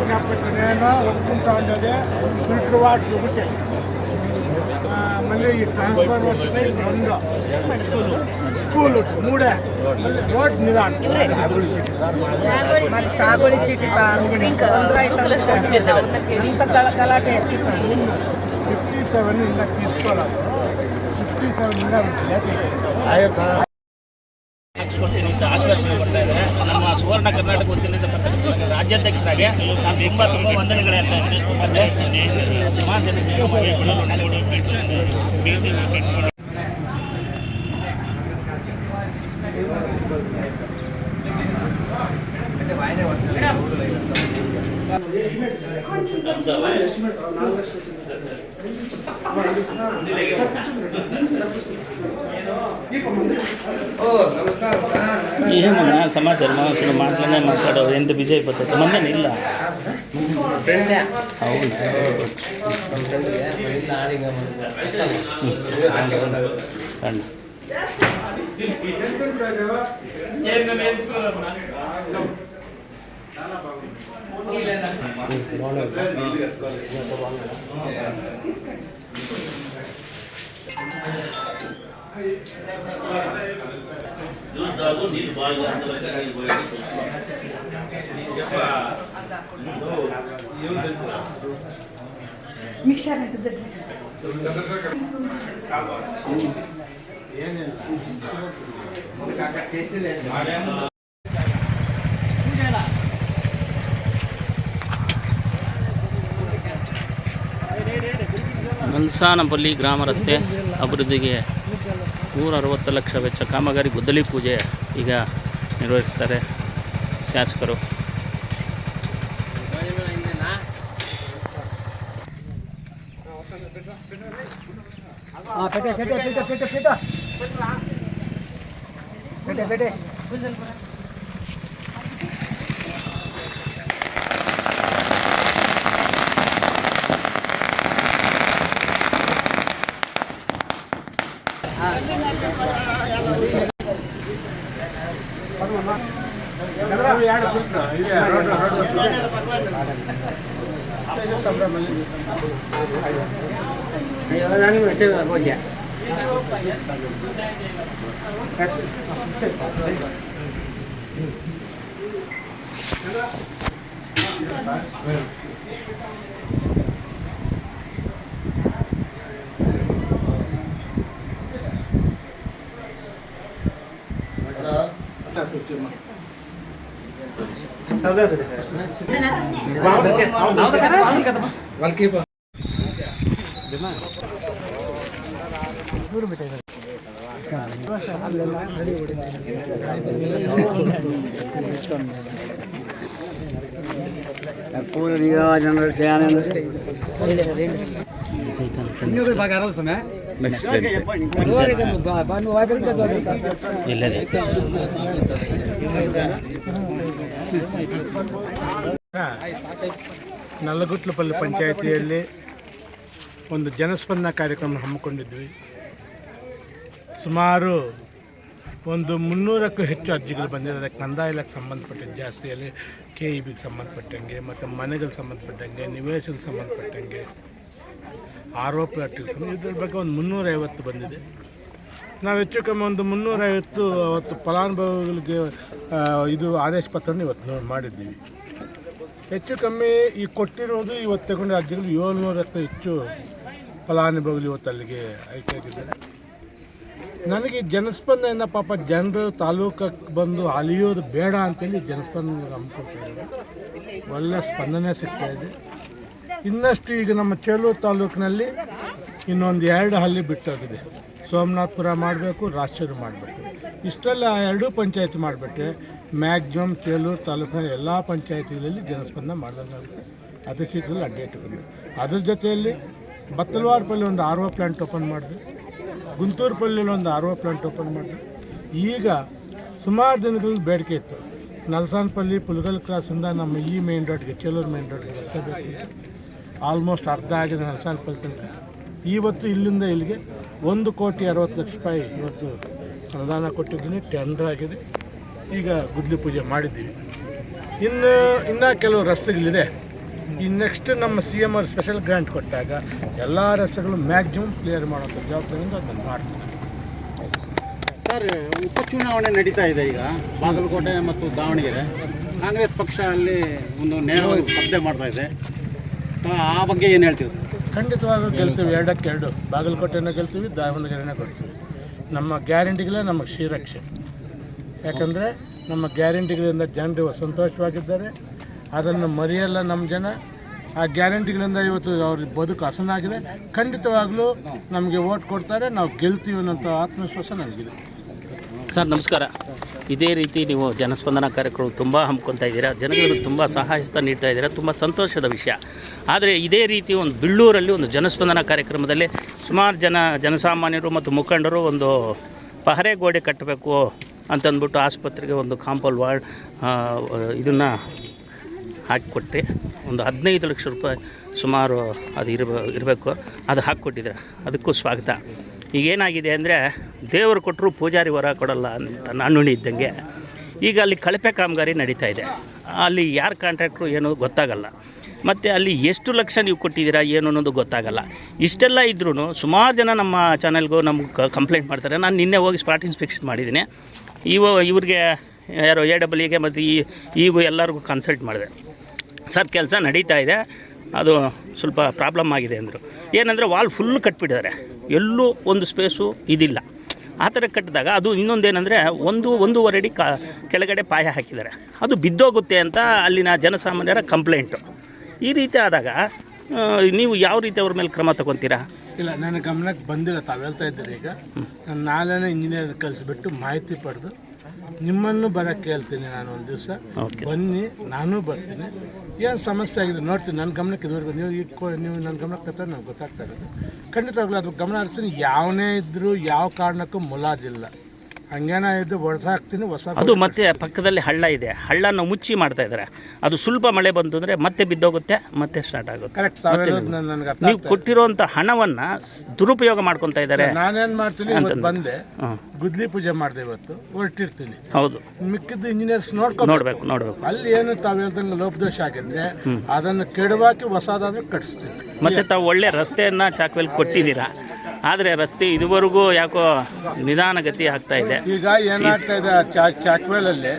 ಜ್ಞಾಪಕನೇನೋ ಒಪ್ಕೊಂಡೋದೆ ಫಿಲ್ಟ್ರ್ ವಾಟ್ರ್ ಬಿಟ್ಟೆ ಆಮೇಲೆ ಈ ಟ್ರಾನ್ಸ್ಫರ್ ಒಂದು ಸ್ಕೂಲು ಸ್ಕೂಲು ಮೂಡೆ ರೋಡ್ ನಿಧಾನ మరి సాగోళి చీటి సార్ ఇంకా అందరూ గలాటే ఎత్తి సార్ 57 ಇಂದ ತೀರ್ಕೊಳ್ಳೋದು 57 ಇಂದ ಆಯ್ತು ಸರ್ ಹಾಕ್ಸ್ಕೊಡ್ತೀನಿ ಅಂತ ಆಶ್ವಾಸನೆ ಕೊಡ್ತಾ ಇದ್ದಾರೆ. ನಮ್ಮ ಸುವರ್ಣ ಕರ್ನಾಟಕ ವತಿಯಿಂದ ಬರ್ತಕ್ಕಂಥ ರಾಜ್ಯಾಧ್ಯಕ್ಷರಾಗಿ ನಾನು ತುಂಬ ವಂದನೆಗಳು ಹೇಳ್ತಾ ಇದ್ದೀನಿ. ಸುಮಾರು ಜನಕ್ಕೆ ఏమన్నా సమాచారం అసలు మాట్లాడావు ఎంత బిజీ అయిపోతుంది మందని ಇಲ್ಲ చూస్తావు నీళ్ళు బాగా ಮಲ್ಸಾನಪಲ್ಲಿ ಗ್ರಾಮ ರಸ್ತೆ ಅಭಿವೃದ್ಧಿಗೆ 160 ಲಕ್ಷ ವೆಚ್ಚ ಕಾಮಗಾರಿ ಗುದ್ದಲಿ ಪೂಜೆ ಈಗ ನಿರ್ವಹಿಸ್ತಾರೆ ಶಾಸಕರು. ನಲ್ಲಗುಟ್ಲಪಲ್ಲಿ ಪಂಚಾಯಿತಿಯಲ್ಲಿ ಒಂದು ಜನಸ್ಪಂದನ ಕಾರ್ಯಕ್ರಮ ಹಮ್ಮಿಕೊಂಡಿದ್ವಿ. ಸುಮಾರು ಒಂದು 300ಕ್ಕೂ ಹೆಚ್ಚು ಅರ್ಜಿಗಳು ಬಂದಿದೆ. ಅದಕ್ಕೆ ಕಂದಾಯ ಇಲಾಖೆಗೆ ಸಂಬಂಧಪಟ್ಟಿದ್ದು ಜಾಸ್ತಿಯಲ್ಲಿ KEBಗೆ ಸಂಬಂಧಪಟ್ಟಂಗೆ ಮತ್ತು ಮನೆಗಳಿಗೆ ಸಂಬಂಧಪಟ್ಟಂಗೆ ನಿವೇಶನಕ್ಕೆ ಸಂಬಂಧಪಟ್ಟಂಗೆ ಆರೋಪ ಇದ್ರ ಬಗ್ಗೆ ಒಂದು 350 ಬಂದಿದೆ. ನಾವು ಹೆಚ್ಚು ಕಮ್ಮಿ ಒಂದು 350 ಅವತ್ತು ಫಲಾನುಭವಿಗಳಿಗೆ ಇದು ಆದೇಶ ಪತ್ರವನ್ನು ಇವತ್ತು ಮಾಡಿದ್ದೀವಿ. ಹೆಚ್ಚು ಕಮ್ಮಿ ಈ ಕೊಟ್ಟಿರೋದು ಇವತ್ತು ತಗೊಂಡ ಅರ್ಜಿಗಳು 700ಕ್ಕೂ ಹೆಚ್ಚು ಫಲಾನುಭವಿಗಳು ಇವತ್ತು ಅಲ್ಲಿಗೆ ಆಯ್ಕೆಯಾಗಿದ್ದಾರೆ. ನನಗೆ ಜನಸ್ಪಂದನೆಯಿಂದ ಪಾಪ ಜನರು ತಾಲೂಕಕ್ಕೆ ಬಂದು ಅಲಿಯೋದು ಬೇಡ ಅಂತೇಳಿ ಜನಸ್ಪಂದನೆ ಹಮ್ಮಿಕೊಳ್ತಿದ್ದಾರೆ. ಒಳ್ಳೆಯ ಸ್ಪಂದನೆ ಸಿಗ್ತಾಯಿದೆ. ಇನ್ನಷ್ಟು ಈಗ ನಮ್ಮ ಚೇಳೂರು ತಾಲೂಕಿನಲ್ಲಿ ಇನ್ನೊಂದು 2 ಹಳ್ಳಿ ಬಿಟ್ಟೋಗಿದೆ. ಸೋಮನಾಥಪುರ ಮಾಡಬೇಕು, ರಾಜಶೂರು ಮಾಡಬೇಕು. ಇಷ್ಟೆಲ್ಲ 2 ಪಂಚಾಯತಿ ಮಾಡಿಬಿಟ್ರೆ ಮ್ಯಾಕ್ಸಿಮಮ್ ಚೇಳೂರು ತಾಲೂಕಿನ ಎಲ್ಲ ಪಂಚಾಯತಿಗಳಲ್ಲಿ ಜನಸ್ಪಂದನೆ ಮಾಡಿದಂಗಾಗುತ್ತೆ. ಅತಿ ಶೀಘ್ರದಲ್ಲಿ ಅಡ್ಡ ಇಟ್ಟುಕೊಂಡು ಅದ್ರ ಜೊತೆಯಲ್ಲಿ ಬತ್ತಲವಾರಪಲ್ಲಿ ಒಂದು RO ಪ್ಲ್ಯಾಂಟ್ ಓಪನ್ ಮಾಡಿದೆ. ಗುಂತೂರುಪಲ್ಲಿಯಲ್ಲಿ ಒಂದು RO ಪ್ಲ್ಯಾಂಟ್ ಓಪನ್ ಮಾಡಿದೆ. ಈಗ ಸುಮಾರು ದಿನಗಳಲ್ಲಿ ಬೇಡಿಕೆ ಇತ್ತು. ನಲ್ಸಾನ್ಪಲ್ಲಿ ಪುಲ್ಗಲ್ ಕ್ರಾಸಿಂದ ನಮ್ಮ ಈ ಮೇನ್ ರೋಡ್ಗೆ ಚೇಳೂರು ಮೇನ್ ರೋಡ್ಗೆ ರಸ್ತೆ ಬೇಕು. ಆಲ್ಮೋಸ್ಟ್ ಅರ್ಧ ಆಗಿದೆ ನಲ್ಸಾನ್ಪಲ್ಲಿ ತನಕ. ಇವತ್ತು ಇಲ್ಲಿಂದ ಇಲ್ಲಿಗೆ 1,60,00,000 ಇವತ್ತು ಅನುದಾನ ಕೊಟ್ಟಿದ್ದೀನಿ. ಟೆಂಡರ್ ಆಗಿದೆ. ಈಗ ಗುದ್ದಲಿ ಪೂಜೆ ಮಾಡಿದ್ದೀವಿ. ಇನ್ನೂ ಕೆಲವು ರಸ್ತೆಗಳಿದೆ. ಈ ನೆಕ್ಸ್ಟ್ ನಮ್ಮ CM ಅವರು ಸ್ಪೆಷಲ್ ಗ್ರಾಂಟ್ ಕೊಟ್ಟಾಗ ಎಲ್ಲ ರಸ್ತೆಗಳು ಮ್ಯಾಕ್ಸಿಮಮ್ ಕ್ಲಿಯರ್ ಮಾಡುವಂಥ ಜವಾಬ್ದಾರಿಯಿಂದ ಅದನ್ನು ಮಾಡ್ತೀವಿ. ಸರ್, ಉಪಚುನಾವಣೆ ನಡೀತಾ ಇದೆ ಈಗ ಬಾಗಲಕೋಟೆ ಮತ್ತು ದಾವಣಗೆರೆ. ಕಾಂಗ್ರೆಸ್ ಪಕ್ಷ ಅಲ್ಲಿ ಒಂದು ನೇರವಾಗಿ ಸ್ಪರ್ಧೆ ಮಾಡ್ತಾ ಇದೆ. ಆ ಬಗ್ಗೆ ಏನು ಹೇಳ್ತೀವಿ ಸರ್? ಖಂಡಿತವಾಗೂ ಗೆಲ್ತೀವಿ, 2-2. ಬಾಗಲಕೋಟೆನ ಗೆಲ್ತೀವಿ, ದಾವಣಗೆರೆನ ಕೊಡ್ತೀವಿ. ನಮ್ಮ ಗ್ಯಾರಂಟಿಗಳೇ ನಮಗೆ ಶ್ರೀರಕ್ಷೆ. ಯಾಕಂದರೆ ನಮ್ಮ ಗ್ಯಾರಂಟಿಗಳಿಂದ ಜನರು ಸಂತೋಷವಾಗಿದ್ದಾರೆ, ಅದನ್ನು ಮರೆಯಲ್ಲ ನಮ್ಮ ಜನ. ಆ ಗ್ಯಾರಂಟಿಗಳಿಂದ ಇವತ್ತು ಅವ್ರ ಬದುಕು ಹಸನಾಗಿದೆ. ಖಂಡಿತವಾಗ್ಲೂ ನಮಗೆ ಓಟ್ ಕೊಡ್ತಾರೆ, ನಾವು ಗೆಲ್ತೀವಿ ಅನ್ನೋಂಥ ಆತ್ಮವಿಶ್ವಾಸ ನನಗಿದೆ. ಸರ್ ನಮಸ್ಕಾರ. ಇದೇ ರೀತಿ ನೀವು ಜನಸ್ಪಂದನ ಕಾರ್ಯಕ್ರಮ ತುಂಬ ಹಮ್ಮಿಕೊಳ್ತಾ ಇದ್ದೀರಾ, ಜನಗಳಿಗೆ ತುಂಬ ಸಹಾಯಸ್ತ ನೀಡ್ತಾ ಇದ್ದೀರಾ, ತುಂಬ ಸಂತೋಷದ ವಿಷಯ. ಆದರೆ ಇದೇ ರೀತಿ ಒಂದು ಬಿಳ್ಳೂರಲ್ಲಿ ಒಂದು ಜನಸ್ಪಂದನ ಕಾರ್ಯಕ್ರಮದಲ್ಲಿ ಸುಮಾರು ಜನಸಾಮಾನ್ಯರು ಮತ್ತು ಮುಖಂಡರು ಒಂದು ಪಹರೆ ಗೋಡೆ ಕಟ್ಟಬೇಕು ಅಂತಂದ್ಬಿಟ್ಟು ಆಸ್ಪತ್ರೆಗೆ ಒಂದು ಕಾಂಪೌಂಡ್ ವಾರ್ಡ್ ಇದನ್ನು ಹಾಕಿಕೊಟ್ಟು ಒಂದು 15 ಲಕ್ಷ ರೂಪಾಯಿ ಸುಮಾರು ಅದು ಇರಬೇಕು, ಅದು ಹಾಕಿಕೊಟ್ಟಿದ್ದಾರೆ. ಅದಕ್ಕೂ ಸ್ವಾಗತ. ಈಗೇನಾಗಿದೆ ಅಂದರೆ ದೇವರು ಕೊಟ್ಟರು ಪೂಜಾರಿ ವರ ಕೊಡಲ್ಲ ಅಂತ ನಾಣ್ಣುಡಿ ಇದ್ದಂಗೆ ಈಗ ಅಲ್ಲಿ ಕಳಪೆ ಕಾಮಗಾರಿ ನಡೀತಾ ಇದೆ. ಅಲ್ಲಿ ಯಾರು ಕಾಂಟ್ರಾಕ್ಟ್ರು ಏನೋ ಗೊತ್ತಾಗಲ್ಲ, ಮತ್ತು ಅಲ್ಲಿ ಎಷ್ಟು ಲಕ್ಷ ನೀವು ಕೊಟ್ಟಿದ್ದೀರಾ ಏನು ಅನ್ನೋದು ಗೊತ್ತಾಗಲ್ಲ. ಇಷ್ಟೆಲ್ಲ ಇದ್ರೂ ಸುಮಾರು ಜನ ನಮ್ಮ ಚಾನಲ್ಗೂ ನಮ್ಗೆ ಕಂಪ್ಲೇಂಟ್ ಮಾಡ್ತಾರೆ. ನಾನು ನಿನ್ನೆ ಹೋಗಿ ಸ್ಪಾಟ್ ಇನ್ಸ್ಪೆಕ್ಷನ್ ಮಾಡಿದ್ದೀನಿ. ಇವ್ರಿಗೆ ಯಾರೋ AEE ಮತ್ತು ಈಗೂ ಎಲ್ಲರಿಗೂ ಕನ್ಸಲ್ಟ್ ಮಾಡಿದೆ. ಸರ್ ಕೆಲಸ ನಡೀತಾ ಇದೆ, ಅದು ಸ್ವಲ್ಪ ಪ್ರಾಬ್ಲಮ್ ಆಗಿದೆ ಅಂದರು. ಏನಂದರೆ ವಾಲ್ ಫುಲ್ ಕಟ್ಬಿಟ್ಟಿದ್ದಾರೆ, ಎಲ್ಲೂ ಒಂದು ಸ್ಪೇಸು ಇದಿಲ್ಲ. ಆ ಥರ ಕಟ್ಟಿದಾಗ ಅದು ಇನ್ನೊಂದೇನೆಂದರೆ 1-1.5 ಅಡಿ ಕೆಳಗಡೆ ಪಾಯ ಹಾಕಿದ್ದಾರೆ, ಅದು ಬಿದ್ದೋಗುತ್ತೆ ಅಂತ ಅಲ್ಲಿನ ಜನಸಾಮಾನ್ಯರ ಕಂಪ್ಲೇಂಟು. ಈ ರೀತಿ ಆದಾಗ ನೀವು ಯಾವ ರೀತಿ ಅವ್ರ ಮೇಲೆ ಕ್ರಮ ತಗೊತೀರಾ? ಇಲ್ಲ, ನನ್ನ ಗಮನಕ್ಕೆ ಬಂದಿಲ್ಲ. ತಾವು ಹೇಳ್ತಾ ಇದ್ದೀರಿ. ಈಗ ನಾನು ನಾಳೆನೇ ಇಂಜಿನಿಯರ್ ಕಳಿಸ್ಬಿಟ್ಟು ಮಾಹಿತಿ ಪಡೆದು ನಿಮ್ಮನ್ನು ಬರೋಕ್ಕೆ ಹೇಳ್ತೀನಿ. ನಾನು ಒಂದು ದಿವಸ ಬನ್ನಿ, ನಾನು ಬರ್ತೀನಿ. ಏನು ಸಮಸ್ಯೆ ಆಗಿದೆ ನೋಡ್ತೀನಿ. ನನ್ನ ಗಮನಕ್ಕೆ ಇದುವರೆಗೂ ನೀವು ನನ್ನ ಗಮನಕ್ಕೆ ತರ್ತಾರೆ, ನನಗೆ ಗೊತ್ತಾಗ್ತಾ ಇರೋದು. ಖಂಡಿತವಾಗ್ಲೂ ಅದು ಗಮನ ಹರಿಸ್ತೀನಿ. ಯಾವನೇ ಇದ್ದರೂ ಯಾವ ಕಾರಣಕ್ಕೂ ಮುಲಾಜಿಲ್ಲ. ಹಂಗೇನ ಇದ್ದು ಹೊಡೆಸಾಕ್ತೀನಿ ಹೊಸ. ಅದು ಮತ್ತೆ ಪಕ್ಕದಲ್ಲಿ ಹಳ್ಳ ಇದೆ, ಹಳ್ಳನ ಮುಚ್ಚಿ ಮಾಡ್ತಾ ಇದ್ದಾರೆ. ಅದು ಸ್ವಲ್ಪ ಮಳೆ ಬಂತು ಅಂದರೆ ಮತ್ತೆ ಬಿದ್ದೋಗುತ್ತೆ, ಮತ್ತೆ ಸ್ಟಾರ್ಟ್ ಆಗುತ್ತೆ. ಕರೆಕ್ಟ್. ನೀವು ಕೊಟ್ಟಿರೋಂಥ ಹಣವನ್ನು ದುರುಪಯೋಗ ಮಾಡ್ಕೊತಾ ಇದ್ದಾರೆ. ನಾನೇನು ಮಾಡ್ತೀನಿ, ಇವತ್ತು ಬಂದೆ, ಗುದ್ಲಿ ಪೂಜೆ ಮಾಡಿದೆ, ಇವತ್ತು ಹೊರಟಿರ್ತೀನಿ. ಹೌದು, ಮಿಕ್ಕಿದ್ದು ಇಂಜಿನಿಯರ್ಸ್ ನೋಡ್ಬೇಕು. ಅಲ್ಲಿ ಏನು ತಾವು ಹೇಳ್ದಂಗೆ ಲೋಪದೋಷ ಆಗಿದ್ರೆ ಅದನ್ನು ಕೆಡವಾಕಿ ಹೊಸದಾದ್ರೆ ಕಟ್ಸ್ತೀವಿ. ಮತ್ತು ತಾವು ಒಳ್ಳೆ ರಸ್ತೆಯನ್ನು ಚಾಕ್ವೇಲ್ ಕೊಟ್ಟಿದ್ದೀರಾ, ಆದರೆ ರಸ್ತೆ ಇದುವರೆಗೂ ಯಾಕೋ ನಿಧಾನಗತಿ ಆಗ್ತಾ ಇದೆ. ಈಗ ಏನಾಗ್ತಾ ಇದೆ, ಚಾಕ್ವೇಲಲ್ಲಿ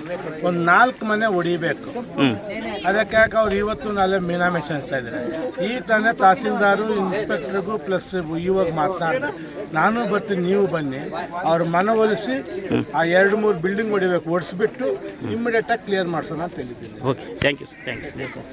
ಒಂದು 4 ಮನೆ ಹೊಡಿಬೇಕು. ಅದಕ್ಕೆ ಯಾಕೆ ಅವ್ರು ಇವತ್ತು ನಾಳೆ ಮೀನಾಮೇಷ ಅನಿಸ್ತಾ ಇದ್ದಾರೆ. ಈ ತಾನೇ ತಹಸೀಲ್ದಾರು ಇನ್ಸ್ಪೆಕ್ಟ್ರಿಗೂ ಪ್ಲಸ್ ಇವಾಗ ಮಾತನಾಡಿದೆ. ನಾನು ಬರ್ತೀನಿ, ನೀವು ಬನ್ನಿ, ಅವ್ರ ಮನವೊಲಿಸಿ ಆ 2-3 ಬಿಲ್ಡಿಂಗ್ ಹೊಡಿಬೇಕು, ಓಡಿಸ್ಬಿಟ್ಟು ಇಮ್ಮಿಡಿಯೇಟಾಗಿ ಕ್ಲಿಯರ್ ಮಾಡಿಸೋಣ ಅಂತ ಹೇಳಿದ್ದೀನಿ. Okay, thank you sir.